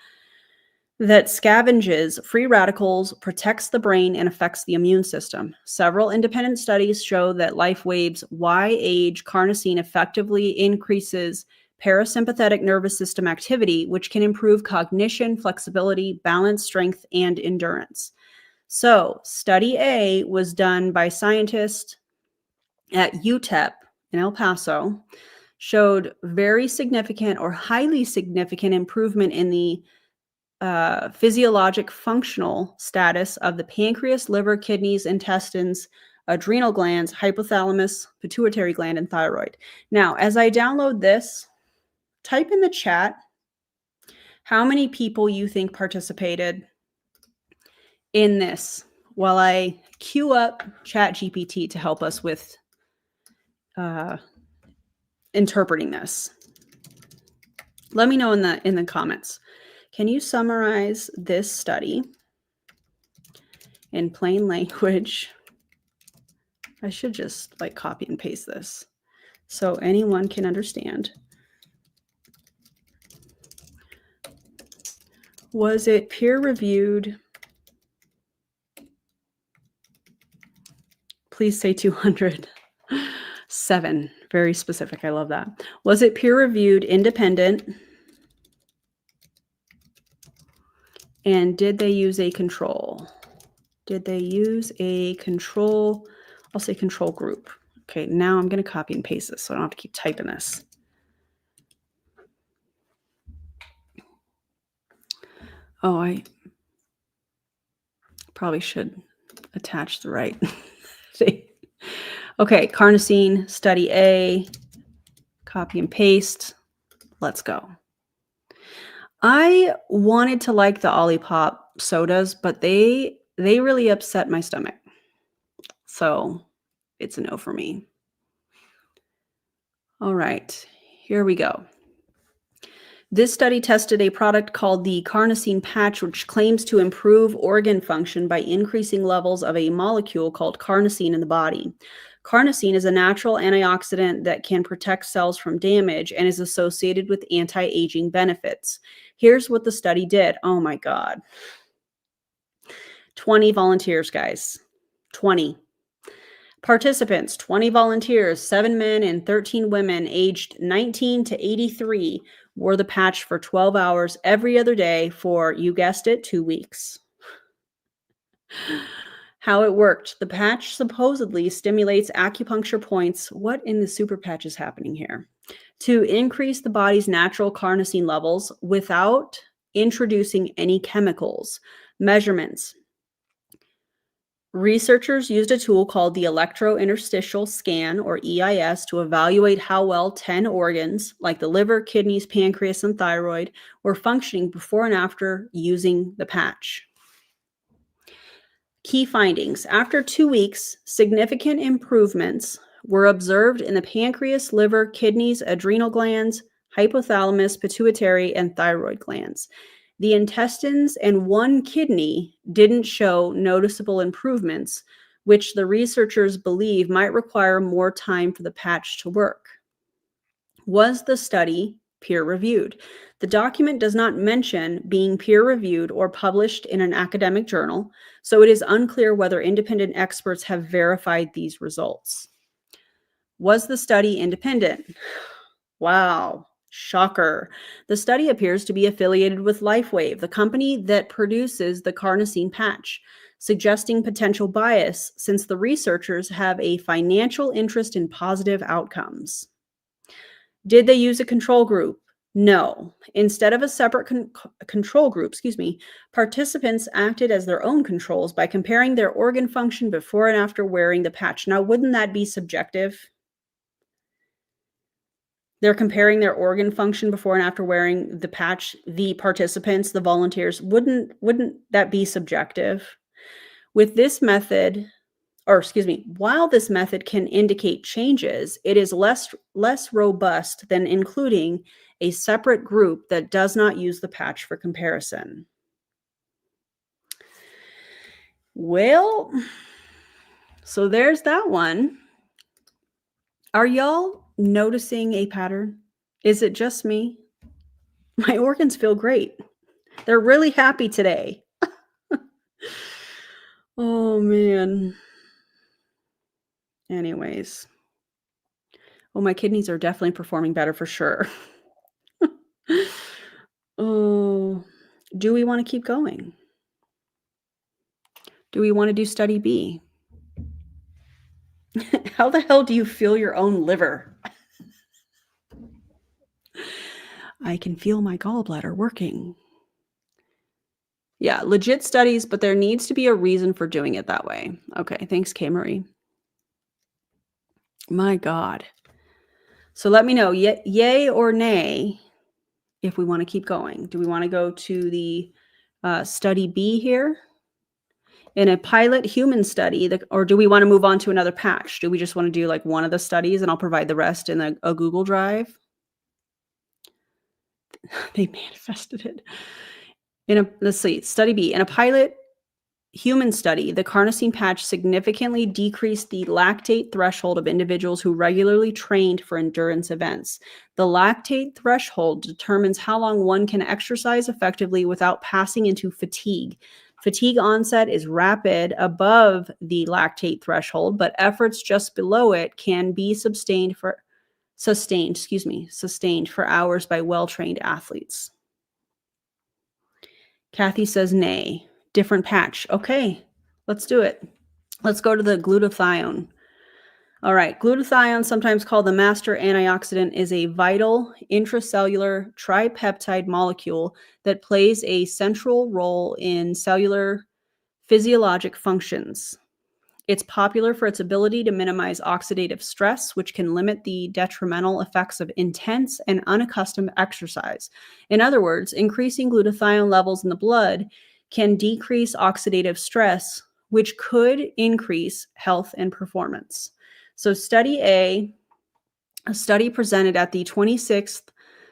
That scavenges free radicals, protects the brain, and affects the immune system. Several independent studies show that LifeWave's Y-age carnosine effectively increases parasympathetic nervous system activity, which can improve cognition, flexibility, balance, strength, and endurance. So, study A was done by scientists at UTEP in El Paso, showed very significant or highly significant improvement in the physiologic functional status of the pancreas, liver, kidneys, intestines, adrenal glands, hypothalamus, pituitary gland, and thyroid. Now, as I download this, type in the chat how many people you think participated in this while I queue up ChatGPT to help us with interpreting this. Let me know in the comments. Can you summarize this study in plain language? I should just like copy and paste this so anyone can understand. Was it peer-reviewed? Please say 200. 7. Very specific. I love that. Was it peer-reviewed, independent? And did they use a control? Did they use a control? I'll say control group. Okay, now I'm going to copy and paste this so I don't have to keep typing this. Oh, I probably should attach the right thing. Okay, Carnosine, study A, copy and paste. Let's go. I wanted to like the Olipop sodas, but they really upset my stomach. So it's a no for me. All right, here we go. This study tested a product called the Carnosine patch, which claims to improve organ function by increasing levels of a molecule called carnosine in the body. Carnosine is a natural antioxidant that can protect cells from damage and is associated with anti-aging benefits. Here's what the study did. Oh my God. 20 volunteers, guys. 20. Participants, 20 volunteers, 7 men and 13 women aged 19 to 83 wore the patch for 12 hours every other day for, you guessed it, 2 weeks. How it worked. The patch supposedly stimulates acupuncture points. What in the super patch is happening here? To increase the body's natural carnosine levels without introducing any chemicals. Measurements. Researchers used a tool called the electrointerstitial scan, or EIS, to evaluate how well 10 organs, like the liver, kidneys, pancreas, and thyroid, were functioning before and after using the patch. Key findings. After 2 weeks, significant improvements were observed in the pancreas, liver, kidneys, adrenal glands, hypothalamus, pituitary, and thyroid glands. The intestines and 1 kidney didn't show noticeable improvements, which the researchers believe might require more time for the patch to work. Was the study peer-reviewed? The document does not mention being peer-reviewed or published in an academic journal, so it is unclear whether independent experts have verified these results. Was the study independent? Wow. Shocker. The study appears to be affiliated with LifeWave, the company that produces the Carnosine patch, suggesting potential bias since the researchers have a financial interest in positive outcomes. Did they use a control group? No. Instead of a separate control group, participants acted as their own controls by comparing their organ function before and after wearing the patch. Now, wouldn't that be subjective? They're comparing their organ function before and after wearing the patch. The participants, the volunteers, wouldn't that be subjective? With this method, while this method can indicate changes, it is less robust than including a separate group that does not use the patch for comparison. Well, so there's that one. Are y'all noticing a pattern? Is it just me? My organs feel great. They're really happy today. Oh, man. Anyways. Oh, my kidneys are definitely performing better for sure. Oh, do we want to keep going? Do we want to do study B? How the hell do you feel your own liver? I can feel my gallbladder working. Yeah, legit studies, but there needs to be a reason for doing it that way. Okay, thanks, K. Marie. My God. So let me know, yay or nay, if we want to keep going. Do we want to go to the study B here? In a pilot human study, or do we want to move on to another patch? Do we just want to do like one of the studies and I'll provide the rest in a Google Drive? They manifested it. Let's see, study B. In a pilot human study, the Carnosine patch significantly decreased the lactate threshold of individuals who regularly trained for endurance events. The lactate threshold determines how long one can exercise effectively without passing into fatigue. Fatigue onset is rapid above the lactate threshold, but efforts just below it can be sustained for hours by well-trained athletes. Kathy says nay. Different patch. Okay, let's do it. Let's go to the glutathione. All right, glutathione, sometimes called the master antioxidant, is a vital intracellular tripeptide molecule that plays a central role in cellular physiologic functions. It's popular for its ability to minimize oxidative stress, which can limit the detrimental effects of intense and unaccustomed exercise. In other words, increasing glutathione levels in the blood can decrease oxidative stress, which could increase health and performance. So study A, a study presented at the 26th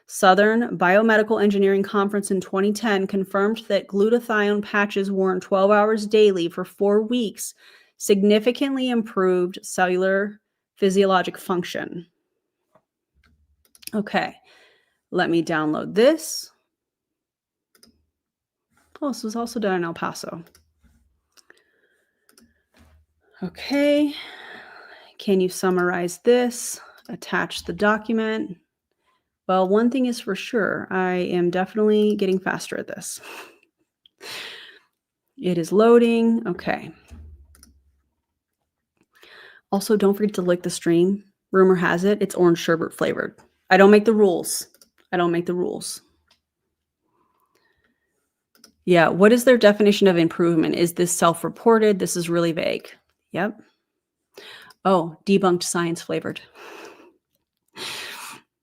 Southern Biomedical Engineering Conference in 2010 confirmed that glutathione patches worn 12 hours daily for 4 weeks significantly improved cellular physiologic function. Okay, let me download this. Oh, this was also done in El Paso. Okay, can you summarize this? Attach the document. Well, one thing is for sure, I am definitely getting faster at this. It is loading. Okay. Also, don't forget to like the stream. Rumor has it, it's orange sherbet flavored. I don't make the rules. I don't make the rules. Yeah, what is their definition of improvement? Is this self-reported? This is really vague. Yep. Oh, debunked science flavored.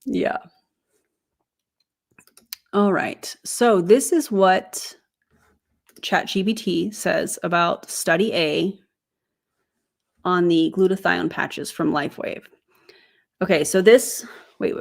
Yeah. All right. So this is what ChatGPT says about study A on the glutathione patches from LifeWave. Okay, so this, wait.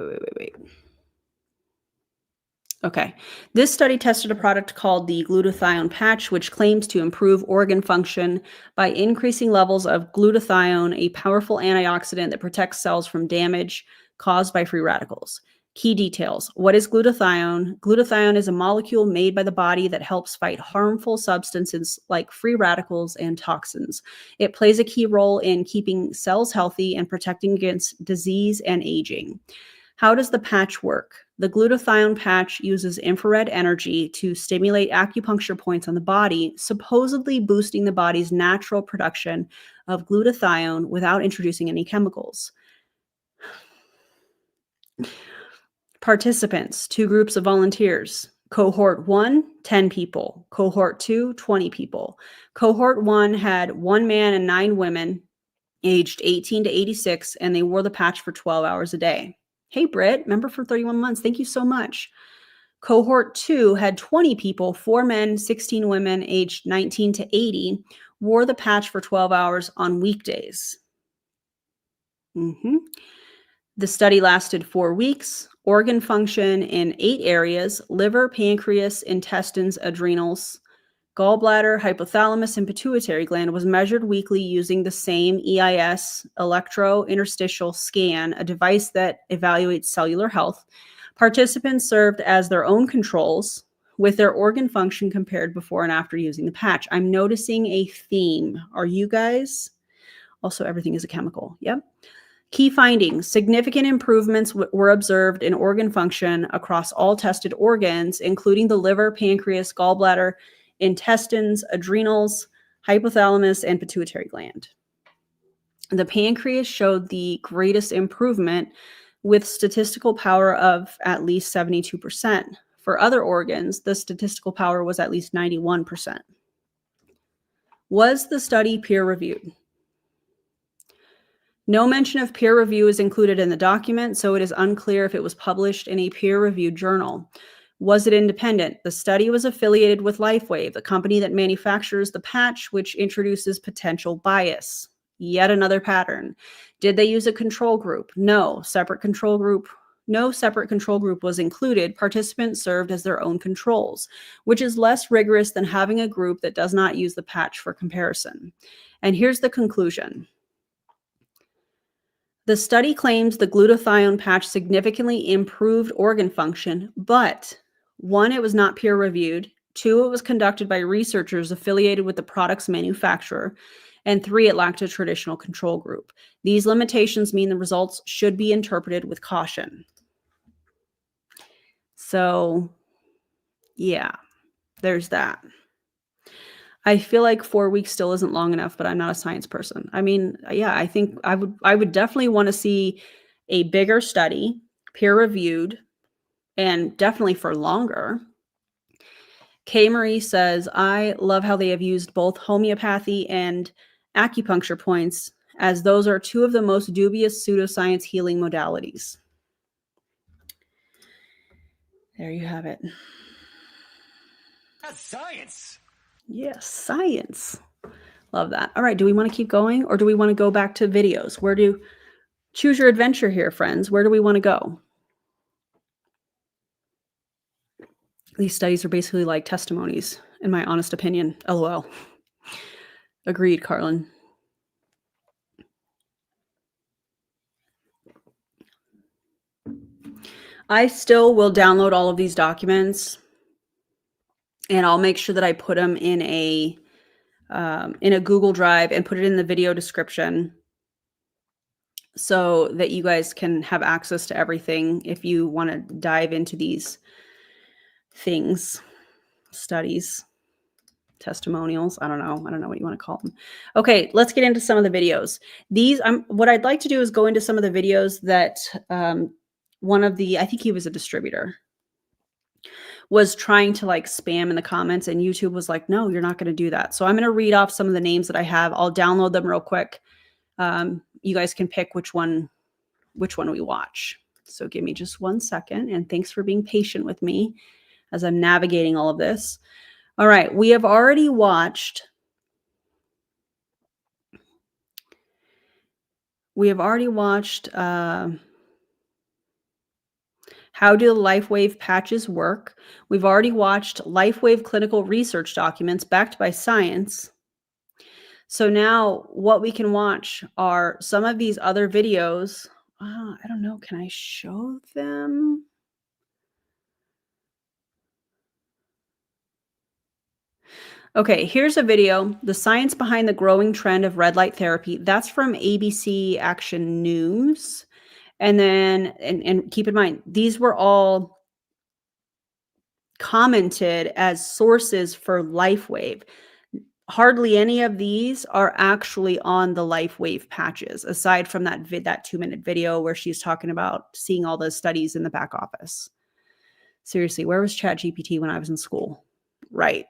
Okay, this study tested a product called the glutathione patch, which claims to improve organ function by increasing levels of glutathione, a powerful antioxidant that protects cells from damage caused by free radicals. Key details. What is glutathione? Glutathione is a molecule made by the body that helps fight harmful substances like free radicals and toxins. It plays a key role in keeping cells healthy and protecting against disease and aging. How does the patch work? The glutathione patch uses infrared energy to stimulate acupuncture points on the body, supposedly boosting the body's natural production of glutathione without introducing any chemicals. Participants, 2 groups of volunteers. Cohort 1, 10 people. Cohort 2, 20 people. Cohort 1 had 1 man and 9 women aged 18 to 86, and they wore the patch for 12 hours a day. Hey, Britt, member for 31 months. Thank you so much. Cohort 2 had 20 people, 4 men, 16 women aged 19 to 80, wore the patch for 12 hours on weekdays. The study lasted 4 weeks. Organ function in 8 areas: liver, pancreas, intestines, adrenals, gallbladder, hypothalamus, and pituitary gland was measured weekly using the same EIS, electro-interstitial scan, a device that evaluates cellular health. Participants served as their own controls with their organ function compared before and after using the patch. I'm noticing a theme. Are you guys? Also, everything is a chemical. Yep. Key findings: significant improvements were observed in organ function across all tested organs, including the liver, pancreas, gallbladder, intestines, adrenals, hypothalamus, and pituitary gland. The pancreas showed the greatest improvement with statistical power of at least 72%. For other organs, the statistical power was at least 91%. Was the study peer-reviewed? No mention of peer review is included in the document, so it is unclear if it was published in a peer-reviewed journal. Was it independent? The study was affiliated with LifeWave, the company that manufactures the patch, which introduces potential bias. Yet another pattern. Did they use a control group? No. Separate control group. No separate control group was included. Participants served as their own controls, which is less rigorous than having a group that does not use the patch for comparison. And here's the conclusion. The study claims the glutathione patch significantly improved organ function, but 1, it was not peer-reviewed. 2, it was conducted by researchers affiliated with the product's manufacturer. And 3, it lacked a traditional control group. These limitations mean the results should be interpreted with caution. So, yeah, there's that. I feel like 4 weeks still isn't long enough, but I'm not a science person. I mean, yeah, I think I would definitely want to see a bigger study, peer-reviewed, and definitely for longer. K. Marie says, I love how they have used both homeopathy and acupuncture points, as those are 2 of the most dubious pseudoscience healing modalities. There you have it. That's science. Yes, science. Love that. All right, do we want to keep going, or do we want to go back to videos? Choose your adventure here, friends. Where do we want to go? These studies are basically like testimonies, in my honest opinion. LOL. Agreed, Carlin. I still will download all of these documents, and I'll make sure that I put them in a Google Drive and put it in the video description so that you guys can have access to everything if you want to dive into these things, studies, testimonials. I don't know what you want to call them. Okay, let's get into some of the videos. What I'd like to do is go into some of the videos that I think he was a distributor, was trying to like spam in the comments, and YouTube was like, no, you're not going to do that. So I'm going to read off some of the names that I have. I'll download them real quick. You guys can pick which one we watch. So give me just 1 second, and thanks for being patient with me as I'm navigating all of this. All right, we have already watched how do the LifeWave patches work? We've already watched LifeWave clinical research documents backed by science. So now what we can watch are some of these other videos. I don't know. Can I show them? Okay, here's a video, The Science Behind the Growing Trend of Red Light Therapy. That's from ABC Action News. And then, and keep in mind, these were all commented as sources for LifeWave. Hardly any of these are actually on the LifeWave patches, aside from that 2-minute video where she's talking about seeing all the studies in the back office. Seriously, where was ChatGPT when I was in school? Right.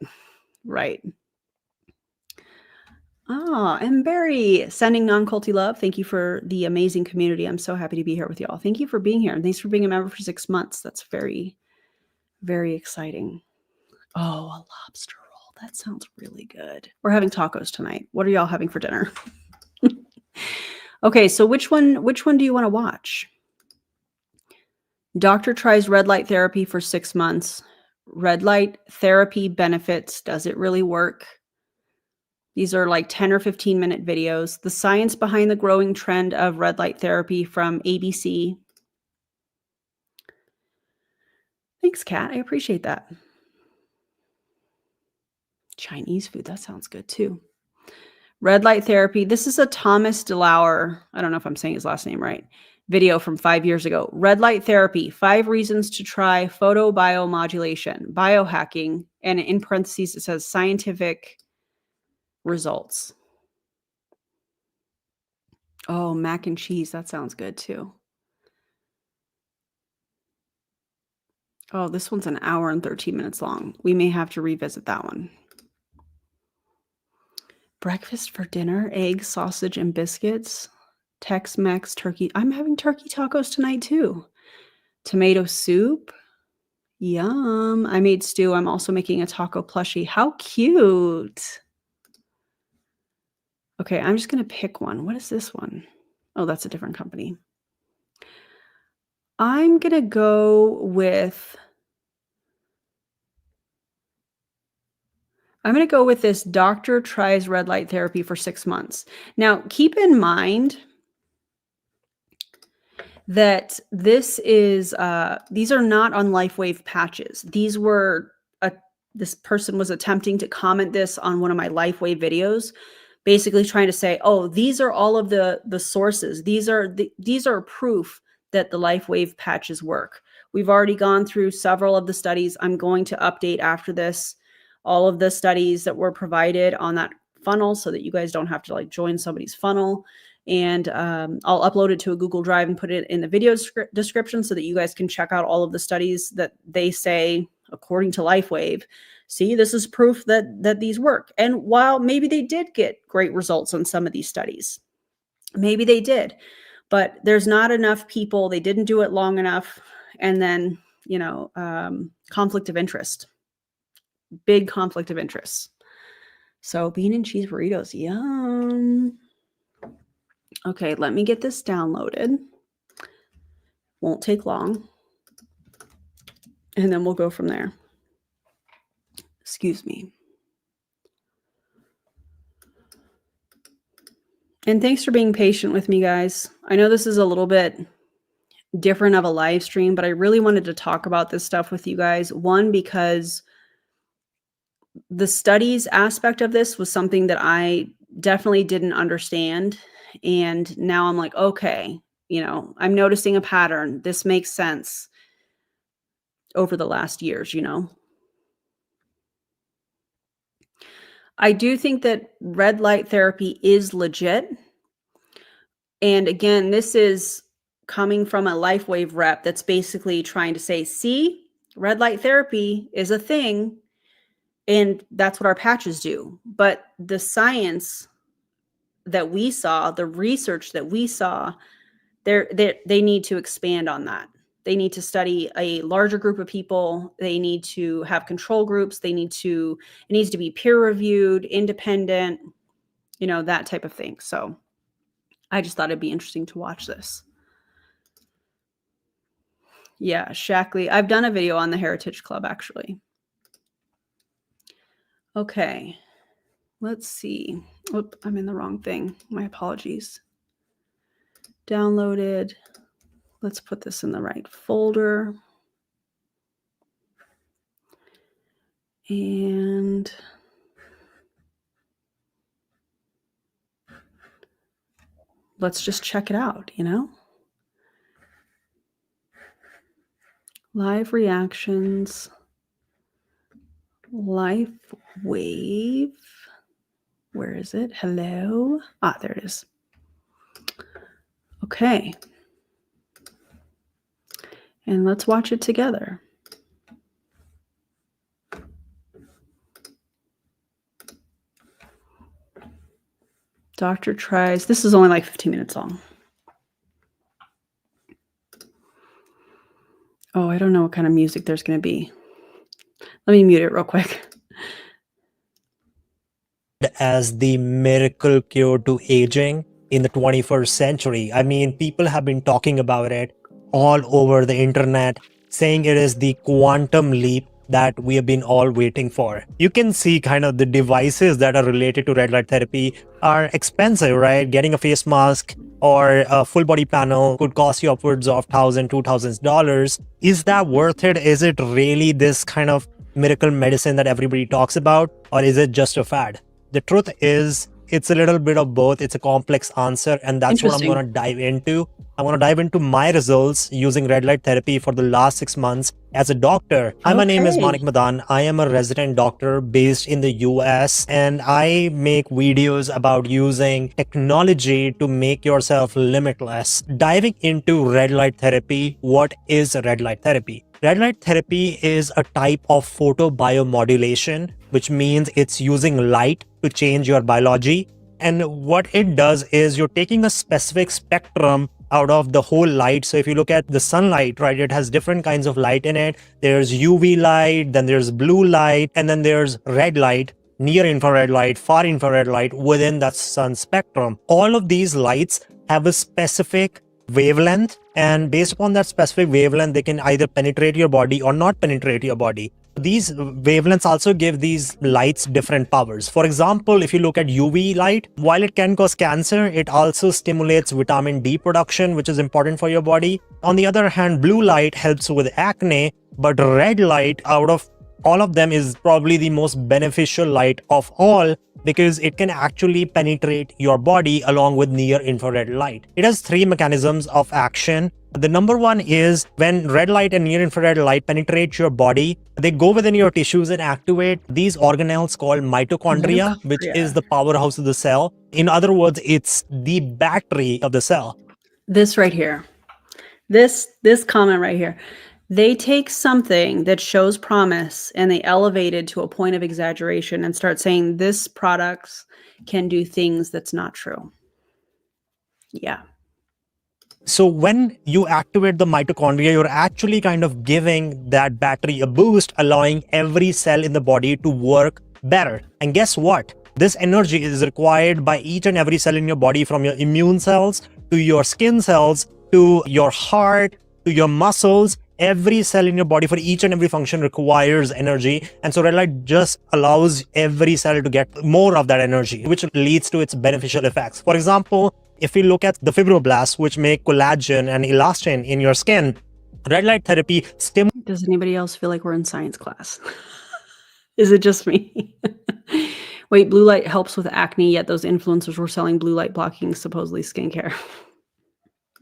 And Barry sending non-culty love. Thank you for the amazing community. I'm so happy to be here with y'all. Thank you for being here. And thanks for being a member for 6 months. That's very, very exciting. Oh, a lobster roll. That sounds really good. We're having tacos tonight. What are y'all having for dinner? Okay, so which one do you want to watch? Doctor tries red light therapy for 6 months. Red light therapy benefits. Does it really work? These are like 10 or 15-minute videos. The Science Behind the Growing Trend of Red Light Therapy from ABC. Thanks, Kat. I appreciate that. Chinese food. That sounds good too. Red light therapy. This is a Thomas DeLauer. I don't know if I'm saying his last name right. Video from 5 years ago. Red light therapy. 5 reasons to try photobiomodulation, biohacking, and in parentheses it says scientific results. Oh, mac and cheese. That sounds good too. Oh, this one's an hour and 13 minutes long. We may have to revisit that one. Breakfast for dinner, eggs, sausage, and biscuits. Tex-Mex turkey. I'm having turkey tacos tonight too. Tomato soup. Yum. I made stew. I'm also making a taco plushie. How cute. Okay, I'm just going to pick one. What is this one? Oh, that's a different company. I'm going to go with this doctor tries red light therapy for 6 months. Now, keep in mind that this is these are not on LifeWave patches. These were this person was attempting to comment this on one of my LifeWave videos, basically trying to say, oh, these are all of the sources. These are proof that the LifeWave patches work. We've already gone through several of the studies. I'm going to update after this all of the studies that were provided on that funnel so that you guys don't have to like join somebody's funnel. And I'll upload it to a Google Drive and put it in the video description so that you guys can check out all of the studies that they say, according to LifeWave, see, this is proof that these work. And while maybe they did get great results on some of these studies, maybe they did, but there's not enough people. They didn't do it long enough. And then, conflict of interest, big conflict of interest. So bean and cheese burritos, yum. Okay, let me get this downloaded. Won't take long. And then we'll go from there. Excuse me. And thanks for being patient with me, guys. I know this is a little bit different of a live stream, but I really wanted to talk about this stuff with you guys. One, because the studies aspect of this was something that I definitely didn't understand. And now I'm like, okay, I'm noticing a pattern. This makes sense over the last years, I do think that red light therapy is legit. And again, this is coming from a LifeWave rep that's basically trying to say, see, red light therapy is a thing. And that's what our patches do. But the science that we saw, the research that we saw, they need to expand on that. They need to study a larger group of people. They need to have control groups. It needs to be peer reviewed, independent, that type of thing. So I just thought it'd be interesting to watch this. Yeah, Shackley. I've done a video on the Heritage Club, actually. Okay, let's see. Oop, I'm in the wrong thing. My apologies. Downloaded. Let's put this in the right folder. And let's just check it out, Live reactions. LifeWave. Where is it? Hello. There it is. Okay. And let's watch it together. Doctor tries. This is only like 15 minutes long. Oh, I don't know what kind of music there's going to be. Let me mute it real quick. As the miracle cure to aging in the 21st century. I mean, people have been talking about it all over the internet, saying it is the quantum leap that we have been all waiting for. You can see kind of the devices that are related to red light therapy are expensive, right? Getting a face mask or a full body panel could cost you upwards of $1,000, $2,000. Is that worth it? Is it really this kind of miracle medicine that everybody talks about, or is it just a fad? The truth is, it's a little bit of both. It's a complex answer, and that's what I'm going to dive into. I want to dive into my results using red light therapy for the last 6 months as a doctor. Hi, my name is Manik Madan. I am a resident doctor based in the US, and I make videos about using technology to make yourself limitless. Diving into red light therapy, what is red light therapy? Red light therapy is a type of photobiomodulation, which means it's using light to change your biology. And what it does is you're taking a specific spectrum out of the whole light. So if you look at the sunlight, right, it has different kinds of light in it. There's UV light, then there's blue light, and then there's red light, near infrared light, far infrared light within that sun spectrum. All of these lights have a specific wavelength, and based upon that specific wavelength, they can either penetrate your body or not penetrate your body. These wavelengths also give these lights different powers. For example, if you look at UV light, while it can cause cancer, it also stimulates vitamin D production, which is important for your body. On the other hand, blue light helps with acne, but red light, out of all of them, is probably the most beneficial light of all, because it can actually penetrate your body along with near infrared light. It has three mechanisms of action. The number one is when red light and near infrared light penetrate your body, they go within your tissues and activate these organelles called mitochondria, which is the powerhouse of the cell. In other words, it's the battery of the cell. This right here, this comment right here. They take something that shows promise and they elevate it to a point of exaggeration and start saying this product can do things that's not true. Yeah. So when you activate the mitochondria, you're actually kind of giving that battery a boost, allowing every cell in the body to work better. And guess what? This energy is required by each and every cell in your body, from your immune cells to your skin cells to your heart to your muscles. Every cell in your body, for each and every function, requires energy. And so red light just allows every cell to get more of that energy, which leads to its beneficial effects. For example, if we look at the fibroblasts, which make collagen and elastin in your skin, red light therapy stimulates. Does anybody else feel like we're in science class? Is it just me? Wait, blue light helps with acne, yet those influencers were selling blue light blocking supposedly skincare.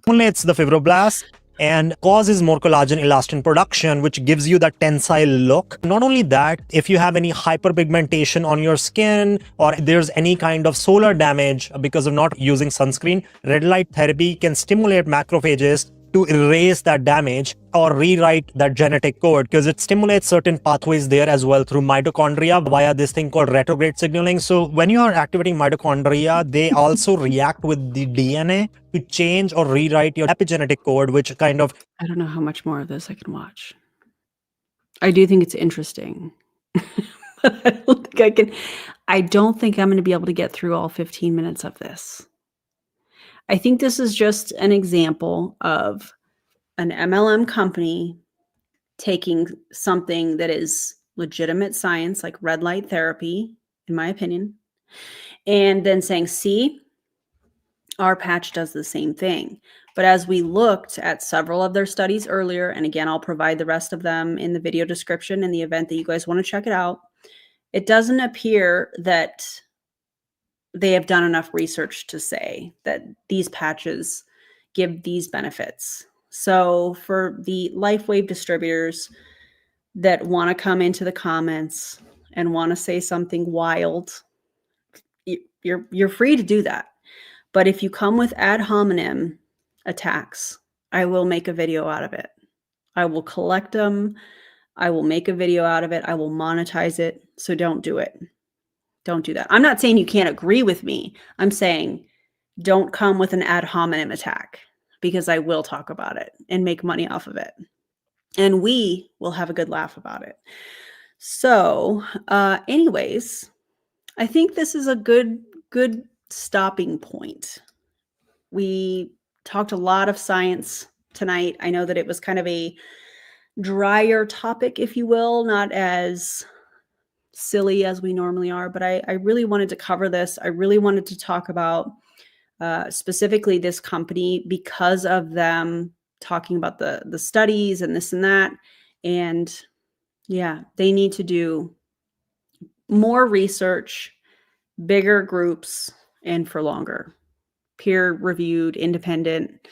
Stimulates the fibroblasts and causes more collagen elastin production, which gives you that tensile look. Not only that, if you have any hyperpigmentation on your skin, or there's any kind of solar damage because of not using sunscreen, red light therapy can stimulate macrophages to erase that damage or rewrite that genetic code, because it stimulates certain pathways there as well through mitochondria via this thing called retrograde signaling. So when you are activating mitochondria, they also react with the DNA to change or rewrite your epigenetic code, which kind of... I don't know how much more of this I can watch. I do think it's interesting. But I don't think I'm going to be able to get through all 15 minutes of this. I think this is just an example of an MLM company taking something that is legitimate science, like red light therapy, in my opinion, and then saying, see, our patch does the same thing. But as we looked at several of their studies earlier, and again, I'll provide the rest of them in the video description in the event that you guys want to check it out, it doesn't appear that they have done enough research to say that these patches give these benefits. So for the LifeWave distributors that want to come into the comments and want to say something wild, you're free to do that. But if you come with ad hominem attacks, I will make a video out of it. I will collect them. I will make a video out of it. I will monetize it. So don't do it. Don't do that. I'm not saying you can't agree with me. I'm saying don't come with an ad hominem attack, because I will talk about it and make money off of it. And we will have a good laugh about it. So anyways, I think this is a good stopping point. We talked a lot of science tonight. I know that it was kind of a drier topic, if you will, not as silly as we normally are, but I really wanted to cover this. I really wanted to talk about specifically this company because of them talking about the studies and this and that. And yeah, they need to do more research, bigger groups, and for longer, peer-reviewed, independent,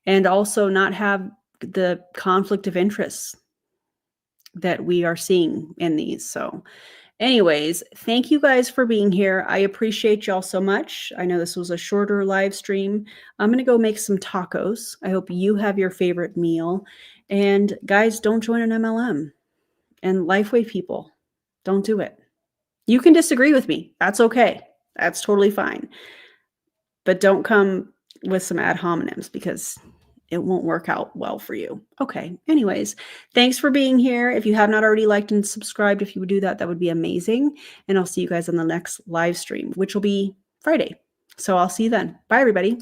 and also not have the conflict of interest that we are seeing in these. So anyways, thank you guys for being here. I appreciate y'all so much. I know this was a shorter live stream. I'm going to go make some tacos. I hope you have your favorite meal. And guys, don't join an MLM. And LifeWave people, don't do it. You can disagree with me. That's okay. That's totally fine. But don't come with some ad hominems because it won't work out well for you. Okay. Anyways, thanks for being here. If you have not already liked and subscribed, if you would do that, that would be amazing. And I'll see you guys on the next live stream, which will be Friday. So I'll see you then. Bye, everybody.